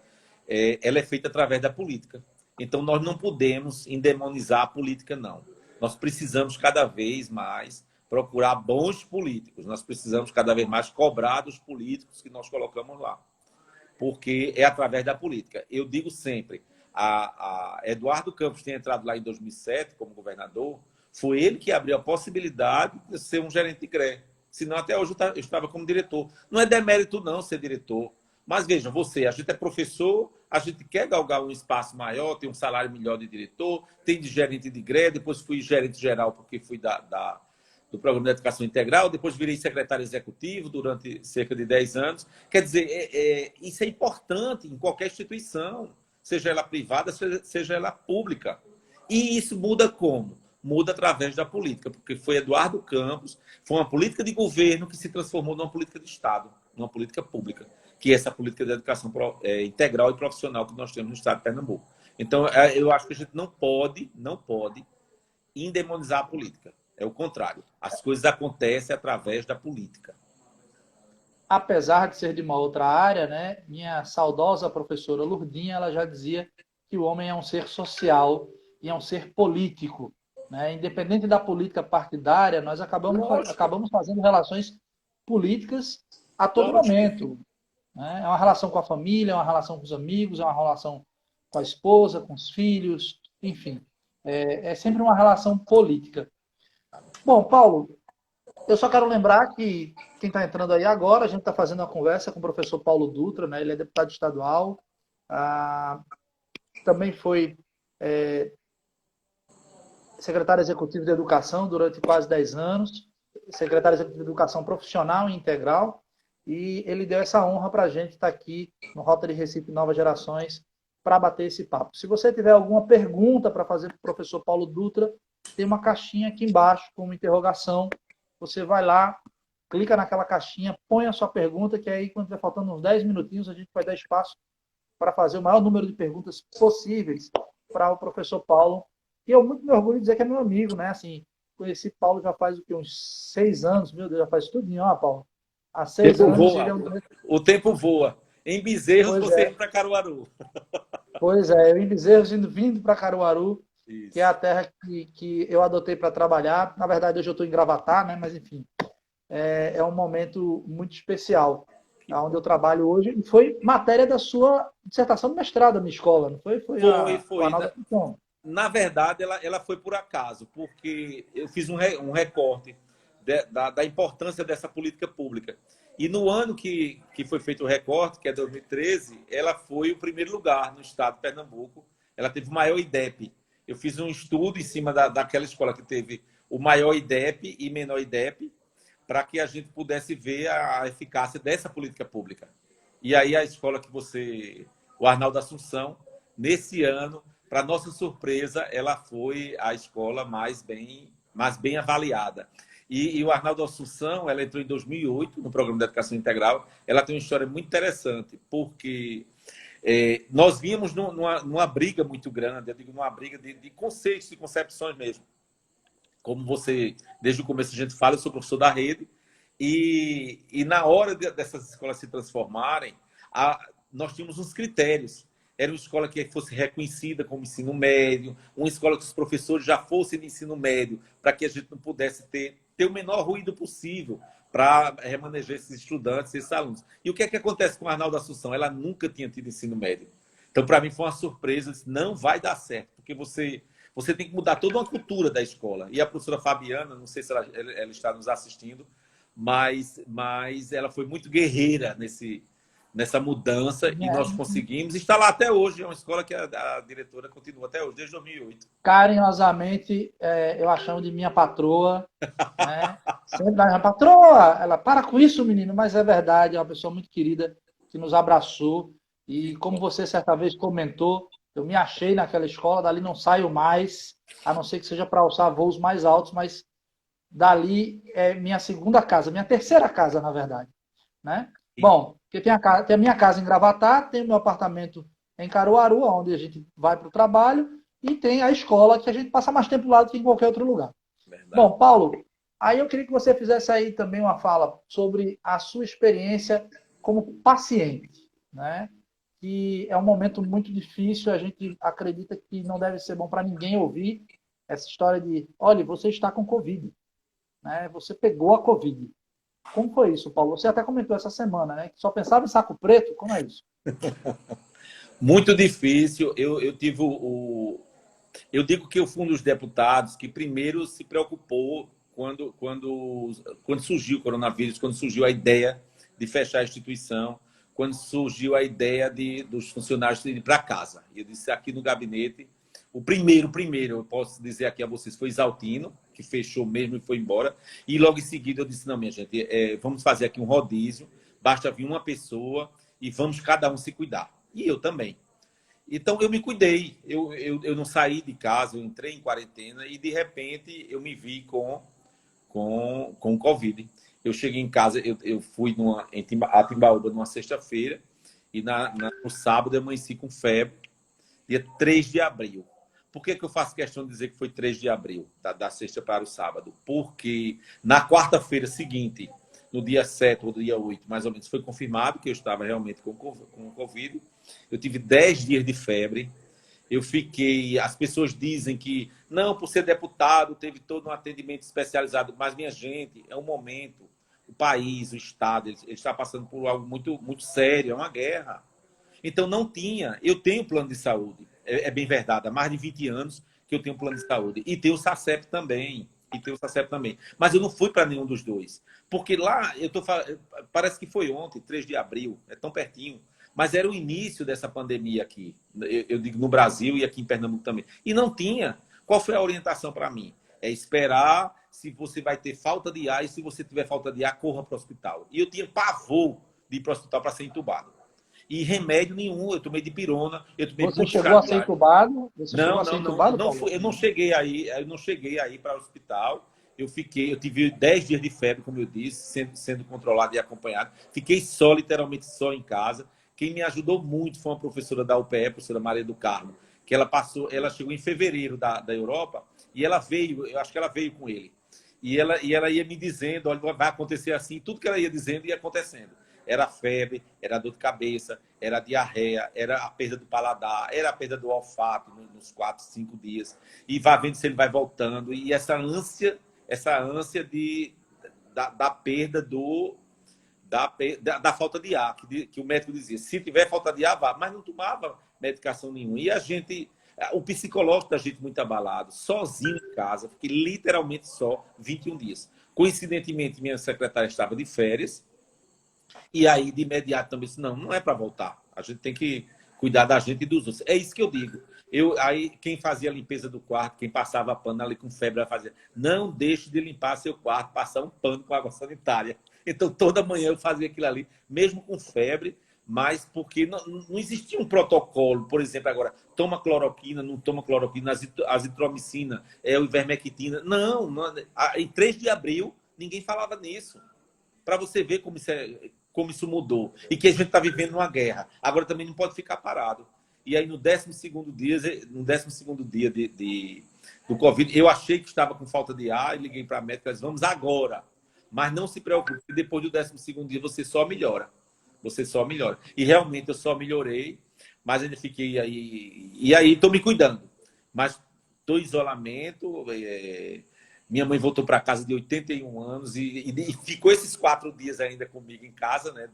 S2: ela é feita através da política. Então, nós não podemos endemonizar a política, não. Nós precisamos cada vez mais procurar bons políticos. Nós precisamos cada vez mais cobrar dos políticos que nós colocamos lá. Porque é através da política. Eu digo sempre, Eduardo Campos tem entrado lá em 2007 como governador, foi ele que abriu a possibilidade de ser um gerente de CRE. Senão, até hoje, eu estava como diretor. Não é demérito, não, ser diretor. Mas, veja, a gente é professor, a gente quer galgar um espaço maior, tem um salário melhor de diretor, tem de gerente de CRE, depois fui gerente geral, porque fui do Programa de Educação Integral, depois virei secretário executivo durante cerca de 10 anos. Quer dizer, isso é importante em qualquer instituição, seja ela privada, seja ela pública. E isso muda como? Muda através da política, porque foi Eduardo Campos, foi uma política de governo que se transformou numa política de Estado, numa política pública, que é essa política de educação integral e profissional que nós temos no Estado de Pernambuco. Então, eu acho que a gente não pode endemonizar a política. É o contrário. As coisas acontecem através da política.
S1: Apesar de ser de uma outra área, né, minha saudosa professora Lurdinha, ela já dizia que o homem é um ser social e é um ser político. Né? Independente da política partidária, nós acabamos fazendo relações políticas a todo momento. Né? É uma relação com a família, é uma relação com os amigos, é uma relação com a esposa, com os filhos, enfim. É sempre uma relação política. Bom, Paulo, Eu só quero lembrar que quem está entrando aí agora, a gente está fazendo uma conversa com o professor Paulo Dutra, né? Ele é deputado estadual, ah, também foi secretário executivo de Educação durante quase 10 anos, secretário executivo de Educação profissional e integral, e ele deu essa honra para a gente estar aqui no Rota de Recife Novas Gerações para bater esse papo. Se você tiver alguma pergunta para fazer para o professor Paulo Dutra, tem uma caixinha aqui embaixo com uma interrogação. Você vai lá, clica naquela caixinha, põe a sua pergunta, que aí, quando estiver faltando uns 10 minutinhos, a gente vai dar espaço para fazer o maior número de perguntas possíveis para o professor Paulo. E eu muito me orgulho de dizer que é meu amigo, né? Assim, conheci Paulo já faz o quê? Uns 6 anos, meu Deus, já faz tudinho, ó, Paulo. Há 6
S2: Tempo
S1: anos ele
S2: voa.
S1: é um...
S2: O tempo voa. Em Bezerros,
S1: Pois
S2: você
S1: é,
S2: indo para Caruaru.
S1: pois é, eu em Bezerros vindo para Caruaru, que é
S2: Isso.
S1: a terra que eu adotei para trabalhar. Na verdade, hoje eu estou em Gravatá, né? Mas enfim, é um momento muito especial, onde eu trabalho hoje. E foi matéria da sua dissertação de mestrado na minha escola, não foi? Foi o
S2: Foi.
S1: Arnaldo Assunção.
S2: Na verdade, ela foi por acaso, porque eu fiz um recorte da importância dessa política pública. E no ano que foi feito o recorte, que é 2013, ela foi o primeiro lugar no estado de Pernambuco. Ela teve o maior IDEP. Eu fiz um estudo em cima daquela escola que teve o maior IDEP e menor IDEP, para que a gente pudesse ver a eficácia dessa política pública. E aí a escola que você, o Arnaldo Assunção, nesse ano, para nossa surpresa, ela foi a escola mais bem avaliada. E o Arnaldo Assunção, ela entrou em 2008 no programa de educação integral. Ela tem uma história muito interessante, porque nós vínhamos numa briga muito grande, eu digo numa briga de conceitos, de concepções mesmo. Como você, desde o começo a gente fala, eu sou professor da rede, e na hora dessas escolas se transformarem, nós tínhamos uns critérios. Era uma escola que fosse reconhecida como ensino médio, uma escola que os professores já fossem de ensino médio, para que a gente não pudesse ter o menor ruído possível para remanejar esses estudantes, esses alunos. E o que é que acontece com a Arnaldo Assunção? Ela nunca tinha tido ensino médio. Então, para mim, foi uma surpresa. Não vai dar certo, porque você tem que mudar toda uma cultura da escola. E a professora Fabiana, não sei se ela está nos assistindo, mas ela foi muito guerreira nessa mudança e nós conseguimos. Está lá até hoje. É uma escola que a diretora continua até hoje, desde 2008.
S1: Carinhosamente, eu a chamo de minha patroa, né? Sempre da minha patroa, ela, para com isso, menino, mas é verdade, é uma pessoa muito querida que nos abraçou. E como você certa vez comentou, eu me achei naquela escola, dali não saio mais, a não ser que seja para alçar voos mais altos, mas dali é minha segunda casa, minha terceira casa, na verdade, né? Bom, porque tem a minha casa em Gravatá, tem o meu apartamento em Caruaru, onde a gente vai para o trabalho, e tem a escola, que a gente passa mais tempo lá do que em qualquer outro lugar.
S2: Verdade.
S1: Bom, Paulo, aí eu queria que você fizesse aí também uma fala sobre a sua experiência como paciente, né? Que é um momento muito difícil, a gente acredita que não deve ser bom para ninguém ouvir essa história de, olha, você está com Covid, né? Você pegou a Covid. Como foi isso, Paulo? Você até comentou essa semana, né? Que só pensava em saco preto. Como é isso?
S2: Muito difícil. Eu tive eu digo que eu fui um dos deputados que primeiro se preocupou quando surgiu o coronavírus, quando surgiu a ideia de fechar a instituição, quando surgiu a ideia dos funcionários irem para casa. Eu disse aqui no gabinete, o primeiro, eu posso dizer aqui a vocês, foi Exaltino, que fechou mesmo e foi embora. E logo em seguida eu disse, não, minha gente, vamos fazer aqui um rodízio, basta vir uma pessoa e vamos cada um se cuidar. E eu também. Então, eu me cuidei. Eu não saí de casa, eu entrei em quarentena e, de repente, eu me vi com Covid. Eu cheguei em casa, eu fui em Timbaúba numa sexta-feira e no sábado eu amanheci com febre, dia 3 de abril. Por que eu faço questão de dizer que foi 3 de abril, da sexta para o sábado? Porque na quarta-feira seguinte, no dia 7 ou dia 8, mais ou menos, foi confirmado que eu estava realmente com Covid. Eu tive 10 dias de febre. Eu fiquei... As pessoas dizem que, não, por ser deputado, teve todo um atendimento especializado. Mas, minha gente, é um momento. O país, o Estado, ele está passando por algo muito, muito sério. É uma guerra. Então, não tinha. Eu tenho plano de saúde. É bem verdade. Há mais de 20 anos que eu tenho plano de saúde. E tenho o SACEP também. e tem o SACEP também. Mas eu não fui para nenhum dos dois. Porque lá, parece que foi ontem, 3 de abril, é tão pertinho. Mas era o início dessa pandemia aqui. Eu digo no Brasil e aqui em Pernambuco também. E não tinha. Qual foi a orientação para mim? É esperar se você vai ter falta de ar e se você tiver falta de ar, corra para o hospital. E eu tinha pavor de ir para o hospital para ser entubado. E remédio nenhum, eu tomei dipirona, eu tomei
S1: Você chegou a ser entubado?
S2: Eu não cheguei aí para o hospital. Eu tive 10 dias de febre, como eu disse, sendo controlado e acompanhado. Fiquei só, literalmente só em casa. Quem me ajudou muito foi uma professora da UPE, a professora Maria do Carmo, que ela chegou em fevereiro da Europa e ela veio, eu acho que ela veio com ele. E ela ia me dizendo, olha, vai acontecer assim, tudo que ela ia dizendo ia acontecendo. Era febre, era dor de cabeça, era diarreia, era a perda do paladar, era a perda do olfato nos 4, 5 dias. E vai vendo se ele vai voltando. E essa ânsia da perda da falta de ar, que o médico dizia, se tiver falta de ar, vá. Mas não tomava medicação nenhuma. E o psicológico da gente muito abalado, sozinho em casa, fiquei literalmente só 21 dias. Coincidentemente, minha secretária estava de férias, e aí, de imediato, também disse, não é para voltar. A gente tem que cuidar da gente e dos outros. É isso que eu digo. Aí, quem fazia a limpeza do quarto, quem passava pano ali com febre, fazia, não deixe de limpar seu quarto, passar um pano com água sanitária. Então, toda manhã eu fazia aquilo ali, mesmo com febre, mas porque não existia um protocolo. Por exemplo, agora, toma cloroquina, não toma cloroquina, azitromicina, o ivermectina. Não, em 3 de abril, ninguém falava nisso. Para você ver como isso mudou. E que a gente está vivendo uma guerra. Agora também não pode ficar parado. E aí, no 12º dia do Covid, eu achei que estava com falta de ar e liguei para a médica e disse, vamos agora. Mas não se preocupe, depois do 12º dia você só melhora. Você só melhora. E realmente eu só melhorei, mas ainda fiquei aí. E aí estou me cuidando. Mas estou em isolamento. Minha mãe voltou para casa de 81 anos e ficou esses 4 dias ainda comigo em casa, né?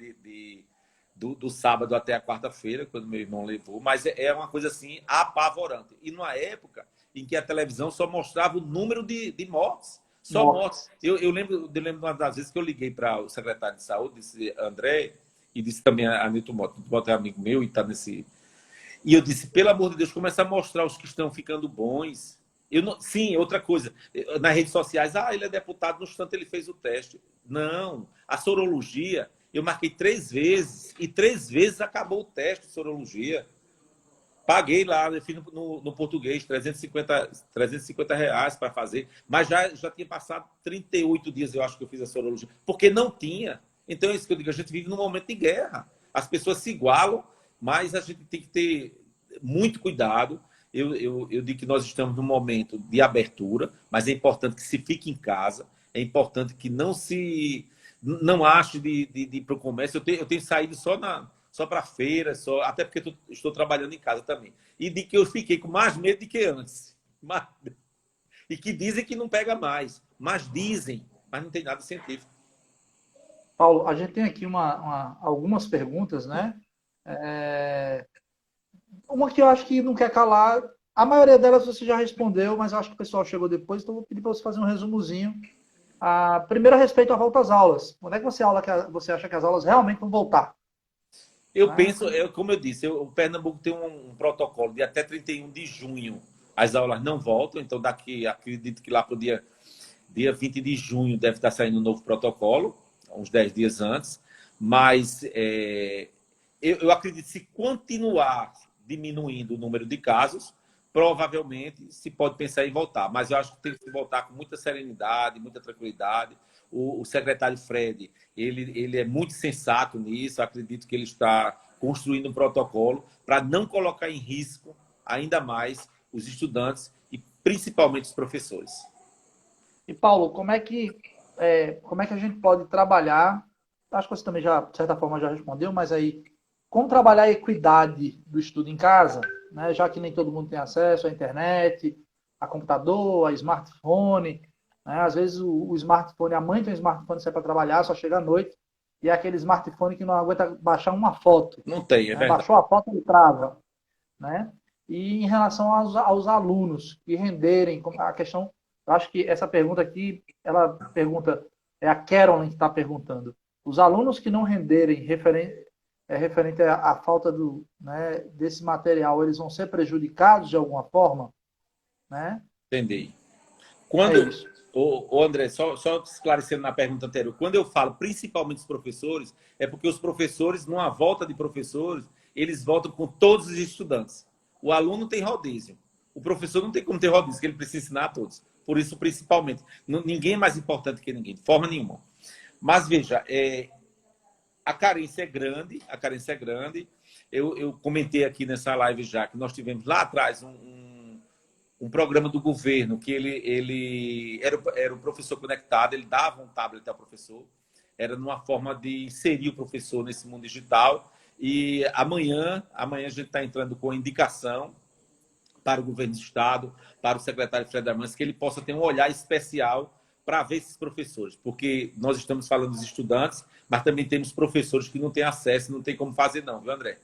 S2: Do sábado até a quarta-feira, quando meu irmão levou. Mas é uma coisa assim apavorante. E numa época em que a televisão só mostrava o número de mortes. Só mortes. Eu lembro de uma das vezes que eu liguei para o secretário de saúde, disse André, e disse também a Nilton Mota. Nilton Mota é amigo meu e está nesse... E eu disse, pelo amor de Deus, começa a mostrar os que estão ficando bons. Sim, outra coisa. Nas redes sociais, ele é deputado, no instante ele fez o teste. Não. A sorologia, eu marquei 3 vezes e 3 vezes acabou o teste de sorologia. Paguei lá, eu fiz no português, R$ 350 para fazer, mas já tinha passado 38 dias, eu acho que eu fiz a sorologia, porque não tinha. Então é isso que eu digo, a gente vive num momento de guerra. As pessoas se igualam, mas a gente tem que ter muito cuidado. Eu digo que nós estamos num momento de abertura, mas é importante que se fique em casa, é importante que não ache de ir para o comércio. Eu tenho saído só para feira, até porque estou trabalhando em casa também. E de que eu fiquei com mais medo do que antes. E que dizem que não pega mais. Mas dizem, mas não tem nada científico.
S1: Paulo, a gente tem aqui algumas perguntas, né? Uma que eu acho que não quer calar. A maioria delas você já respondeu, mas eu acho que o pessoal chegou depois, então eu vou pedir para você fazer um resumozinho. Primeiro, a respeito à volta às aulas. Quando é que você acha que as aulas realmente vão voltar?
S2: Eu penso, como eu disse, o Pernambuco tem um protocolo de até 31 de junho as aulas não voltam, então acredito que lá para o dia 20 de junho deve estar saindo um novo protocolo, uns 10 dias antes, mas eu acredito que se continuar diminuindo o número de casos, provavelmente se pode pensar em voltar, mas eu acho que tem que voltar com muita serenidade, muita tranquilidade. O secretário Fred, ele é muito sensato nisso, acredito que ele está construindo um protocolo para não colocar em risco ainda mais os estudantes e principalmente os professores.
S1: E Paulo, como é que a gente pode trabalhar, acho que você também já, de certa forma, já respondeu, mas aí, como trabalhar a equidade do estudo em casa, né? Já que nem todo mundo tem acesso à internet, a computador, a smartphone, né? Às vezes o smartphone, a mãe tem um smartphone sai para trabalhar, só chega à noite, e é aquele smartphone que não aguenta baixar uma foto.
S2: Não tem,
S1: né? Baixou a foto, ele trava. Né? E em relação aos alunos que renderem, a questão Eu acho que essa pergunta aqui, ela pergunta, é a Carolyn que está perguntando. Os alunos que não renderem referente à falta né, desse material, eles vão ser prejudicados de alguma forma? Né?
S2: Entendi.
S1: É
S2: Quando,
S1: isso.
S2: André, só esclarecendo na pergunta anterior, quando eu falo principalmente os professores, é porque os professores, numa volta de professores, eles voltam com todos os estudantes. O aluno tem rodízio. O professor não tem como ter rodízio, porque ele precisa ensinar a todos. Por isso, principalmente, ninguém é mais importante que ninguém, de forma nenhuma. Mas veja, a carência é grande, a carência é grande. Eu comentei aqui nessa live já que nós tivemos lá atrás um programa do governo que ele era o professor conectado, ele dava um tablet ao professor, era numa forma de inserir o professor nesse mundo digital. E amanhã a gente está entrando com indicação para o governo do estado, para o secretário Fred Armantes, que ele possa ter um olhar especial para ver esses professores, porque nós estamos falando dos estudantes, mas também temos professores que não têm acesso, não tem como fazer não, viu, André?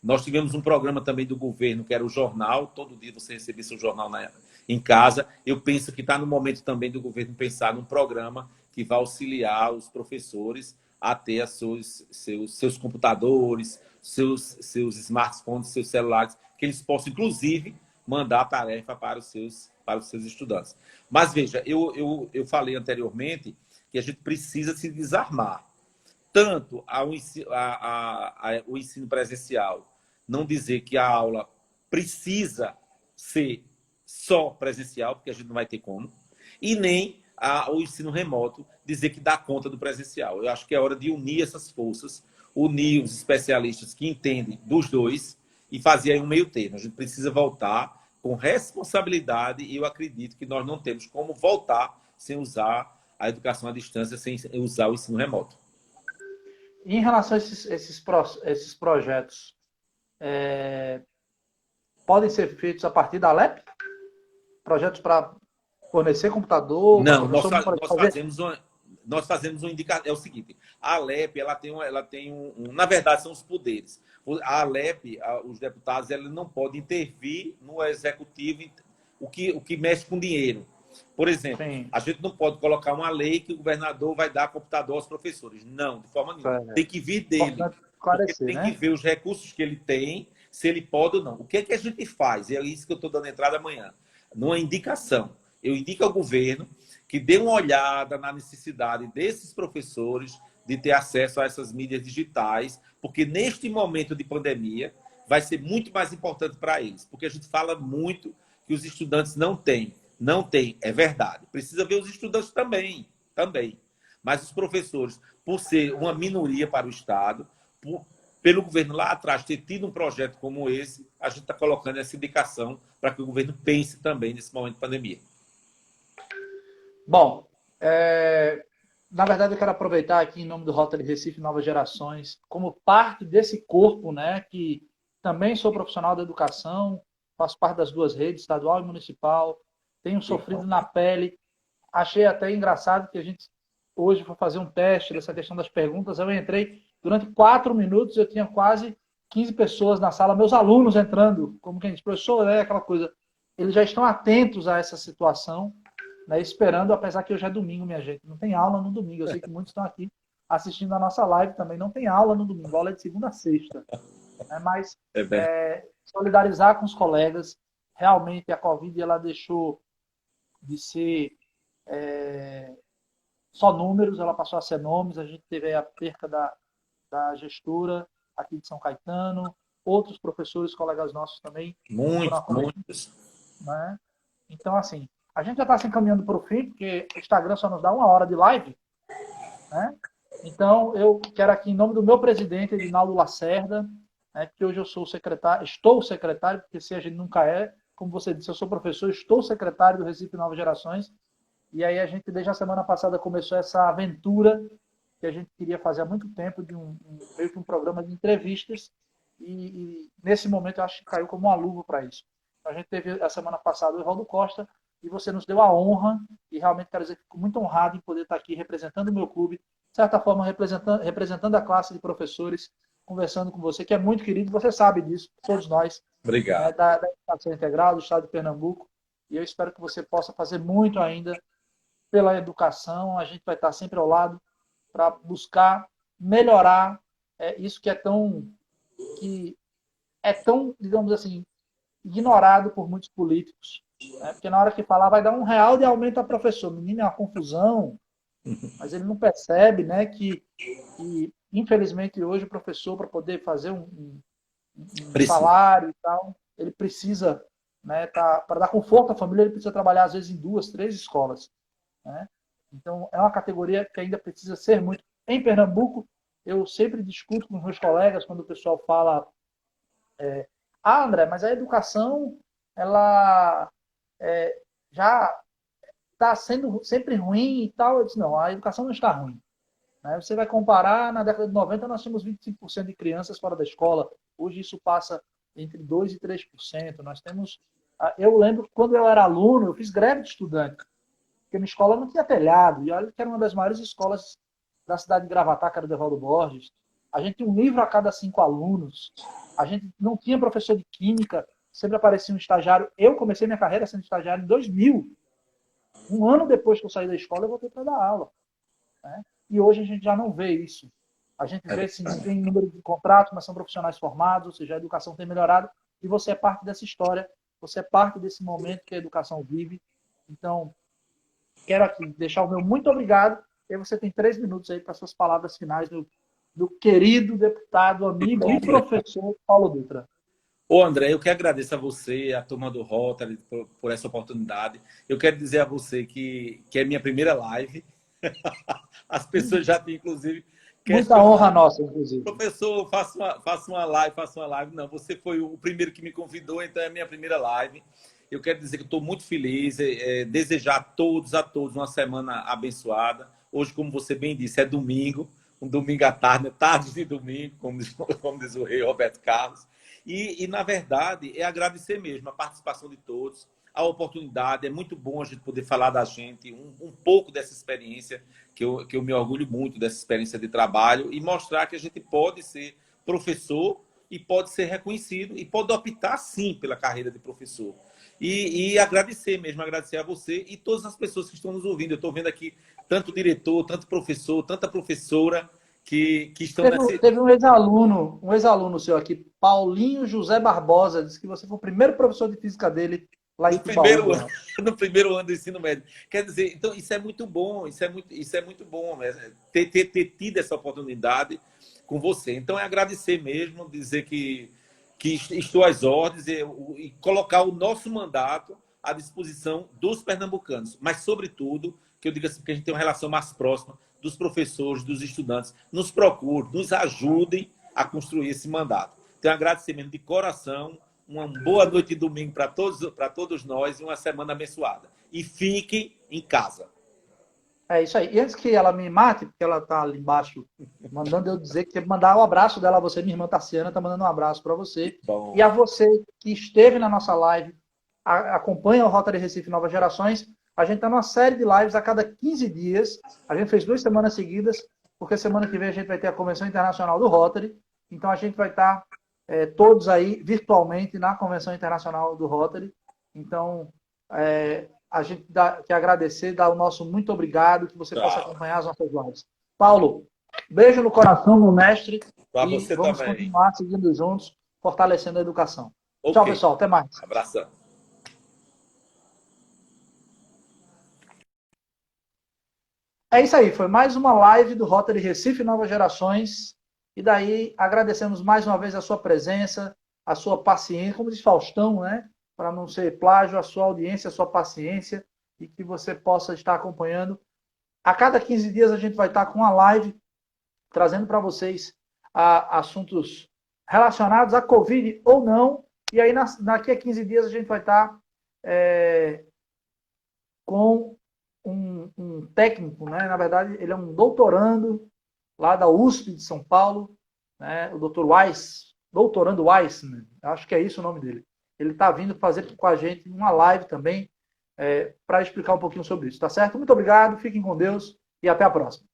S2: Nós tivemos um programa também do governo, que era o jornal. Todo dia você recebia seu jornal em casa. Eu penso que está no momento também do governo pensar num programa que vai auxiliar os professores a ter seus computadores, seus smartphones, seus celulares, que eles possam, inclusive, mandar a tarefa para os seus estudantes. Mas, veja, eu falei anteriormente que a gente precisa se desarmar. Tanto o ensino presencial, não dizer que a aula precisa ser só presencial, porque a gente não vai ter como, e nem o ensino remoto dizer que dá conta do presencial. Eu acho que é hora de unir essas forças, unir os especialistas que entendem dos dois e fazer aí um meio termo. A gente precisa voltar com responsabilidade e eu acredito que nós não temos como voltar sem usar a educação à distância, sem usar o ensino remoto.
S1: Em relação a esses projetos, podem ser feitos a partir da LEP? Projetos para fornecer computador, para o
S2: Não,
S1: professor fazer?
S2: nós fazemos um indicador. É o seguinte, a Alep, ela tem na verdade, são os poderes. A Alep, os deputados, ela não podem intervir no executivo o que mexe com dinheiro. Por exemplo,
S1: Sim.
S2: a gente não pode colocar uma lei que o governador vai dar computador aos professores. Não, de forma nenhuma. Tem que vir dele.
S1: Importante
S2: Porque
S1: esclarecer,
S2: tem
S1: né?
S2: que ver os recursos que ele tem, se ele pode ou não. O que é que a gente faz? E é isso que eu estou dando entrada amanhã. Numa indicação. Eu indico ao governo que dê uma olhada na necessidade desses professores de ter acesso a essas mídias digitais, porque neste momento de pandemia vai ser muito mais importante para eles, porque a gente fala muito que os estudantes não têm. Não tem, é verdade. Precisa ver os estudantes também. Mas os professores, por ser uma minoria para o Estado, pelo governo lá atrás ter tido um projeto como esse, a gente está colocando essa indicação para que o governo pense também nesse momento de pandemia.
S1: Bom, na verdade eu quero aproveitar aqui em nome do Rotary Recife Novas Gerações, como parte desse corpo, né, que também sou profissional da educação, faço parte das duas redes, estadual e municipal, tenho sofrido na pele. Achei até engraçado que a gente hoje foi fazer um teste dessa questão das perguntas. Eu entrei, durante 4 minutos, eu tinha quase 15 pessoas na sala, meus alunos entrando, como quem diz, professor, aquela coisa. Eles já estão atentos a essa situação, né, esperando, apesar que hoje é domingo, minha gente. Não tem aula no domingo. Eu sei que muitos estão aqui assistindo a nossa live também. Não tem aula no domingo, a aula é de segunda a sexta. Né? Mas solidarizar com os colegas. Realmente a Covid ela deixou de ser só números, ela passou a ser nomes. A gente teve a perca da gestora aqui de São Caetano, outros professores, colegas nossos também.
S2: Muitos.
S1: Né? Então, assim, a gente já está se encaminhando para o fim, porque o Instagram só nos dá 1 hora de live. Né? Então, eu quero aqui, em nome do meu presidente, Edinaldo Lacerda, né, que hoje eu sou secretário, estou secretário, porque se a gente nunca é, como você disse, eu sou professor, estou secretário do Recife Novas Gerações. E aí a gente, desde a semana passada, começou essa aventura que a gente queria fazer há muito tempo, de meio que um programa de entrevistas. E nesse momento eu acho que caiu como uma luva para isso. A gente teve a semana passada o Evaldo Costa, e você nos deu a honra, e realmente quero dizer que fico muito honrado em poder estar aqui representando o meu clube, de certa forma representando a classe de professores, conversando com você, que é muito querido, você sabe disso, todos nós.
S2: Obrigado.
S1: Da Educação Integral do Estado de Pernambuco. e eu espero que você possa fazer muito ainda pela educação. A gente vai estar sempre ao lado para buscar melhorar isso que é tão, digamos assim, ignorado por muitos políticos. Né? Porque na hora que falar vai dar R$ 1 de aumento a professor. Menino, é uma confusão, mas ele não percebe, né, que infelizmente hoje o professor, para poder fazer um
S2: Precisa.
S1: salário e tal, ele precisa, né, para dar conforto à família, ele precisa trabalhar às vezes em 2, 3 escolas. Né? Então, é uma categoria que ainda precisa ser muito. Em Pernambuco, eu sempre discuto com os meus colegas quando o pessoal fala: André, mas a educação, ela já está sendo sempre ruim e tal. Eu disse: não, a educação não está ruim. Né? Você vai comparar, na década de 90 nós tínhamos 25% de crianças fora da escola. Hoje isso passa entre 2% e 3%. Nós temos... Eu lembro que quando eu era aluno, eu fiz greve de estudante, porque minha escola não tinha telhado. E olha que era uma das maiores escolas da cidade de Gravatá, que era o Devaldo Borges. A gente tinha um livro a cada 5 alunos. A gente não tinha professor de química. Sempre aparecia um estagiário. Eu comecei minha carreira sendo estagiário em 2000. Um ano depois que eu saí da escola, eu voltei para dar aula. Né? E hoje a gente já não vê isso. A gente vê, sim, tem número de contratos, mas são profissionais formados, ou seja, a educação tem melhorado, e você é parte dessa história, você é parte desse momento que a educação vive. Então, quero aqui deixar o meu muito obrigado, e aí você tem 3 minutos aí para suas palavras finais do querido deputado, amigo e professor Paulo Dutra.
S2: Ô, André, eu que agradeço a você, a turma do Rotary, por essa oportunidade. Eu quero dizer a você que é minha primeira live. As pessoas já têm, inclusive,
S1: Muita honra
S2: questionado.
S1: nossa, inclusive.
S2: Professor, faça uma live, faça uma live. Não, você foi o primeiro que me convidou, então é a minha primeira live. Eu quero dizer que estou muito feliz, desejar a todos uma semana abençoada. Hoje, como você bem disse, é domingo, um domingo à tarde, tarde de domingo, como diz o rei Roberto Carlos. Na verdade, é agradecer mesmo a participação de todos, a oportunidade. É muito bom a gente poder falar da gente, um pouco dessa experiência, que eu me orgulho muito dessa experiência de trabalho, e mostrar que a gente pode ser professor e pode ser reconhecido e pode optar, sim, pela carreira de professor. Agradecer mesmo, agradecer a você e todas as pessoas que estão nos ouvindo. Eu estou vendo aqui tanto diretor, tanto professor, tanta professora que estão nessa...
S1: Teve um ex-aluno seu aqui, Paulinho José Barbosa, disse que você foi o primeiro professor de física dele lá em Timbaúba.
S2: No primeiro ano do ensino médio. Quer dizer, então isso é muito bom, isso é muito bom, ter tido essa oportunidade com você. Então é agradecer mesmo, dizer que estou às ordens e colocar o nosso mandato à disposição dos pernambucanos, mas sobretudo, que eu diga assim, que a gente tem uma relação mais próxima dos professores, dos estudantes, nos procurem, nos ajudem a construir esse mandato. Então, agradecer mesmo de coração, uma boa noite de domingo para todos nós e uma semana abençoada. E fiquem em casa.
S1: É isso aí. E antes que ela me mate, porque ela está ali embaixo mandando eu dizer que mandar um abraço dela a você, minha irmã Tassiana está mandando um abraço para você.
S2: Bom.
S1: E a você que esteve na nossa live, acompanha o Rotary Recife Novas Gerações. A gente está numa série de lives a cada 15 dias. A gente fez 2 semanas seguidas, porque semana que vem a gente vai ter a Convenção Internacional do Rotary. Então a gente vai estar todos aí virtualmente na Convenção Internacional do Rotary. Então, a gente quer agradecer, dar o nosso muito obrigado, que você possa acompanhar as nossas lives. Paulo, beijo no coração, meu mestre.
S2: Pra
S1: E
S2: você
S1: vamos
S2: também.
S1: continuar seguindo juntos, fortalecendo a educação.
S2: Okay.
S1: Tchau, pessoal. Até mais.
S2: Abração.
S1: É isso aí. Foi mais uma live do Rotary Recife Novas Gerações. E daí agradecemos mais uma vez a sua presença, a sua paciência, como diz Faustão, né? Para não ser plágio, a sua audiência, a sua paciência, e que você possa estar acompanhando. A cada 15 dias a gente vai estar com uma live trazendo para vocês assuntos relacionados à Covid ou não. E aí daqui a 15 dias a gente vai estar com um técnico, né? Na verdade, ele é um doutorando lá da USP de São Paulo, né? O Dr. Weiss, doutorando Weiss, né? Acho que é isso o nome dele. Ele está vindo fazer com a gente uma live também para explicar um pouquinho sobre isso, tá certo? Muito obrigado, fiquem com Deus e até a próxima.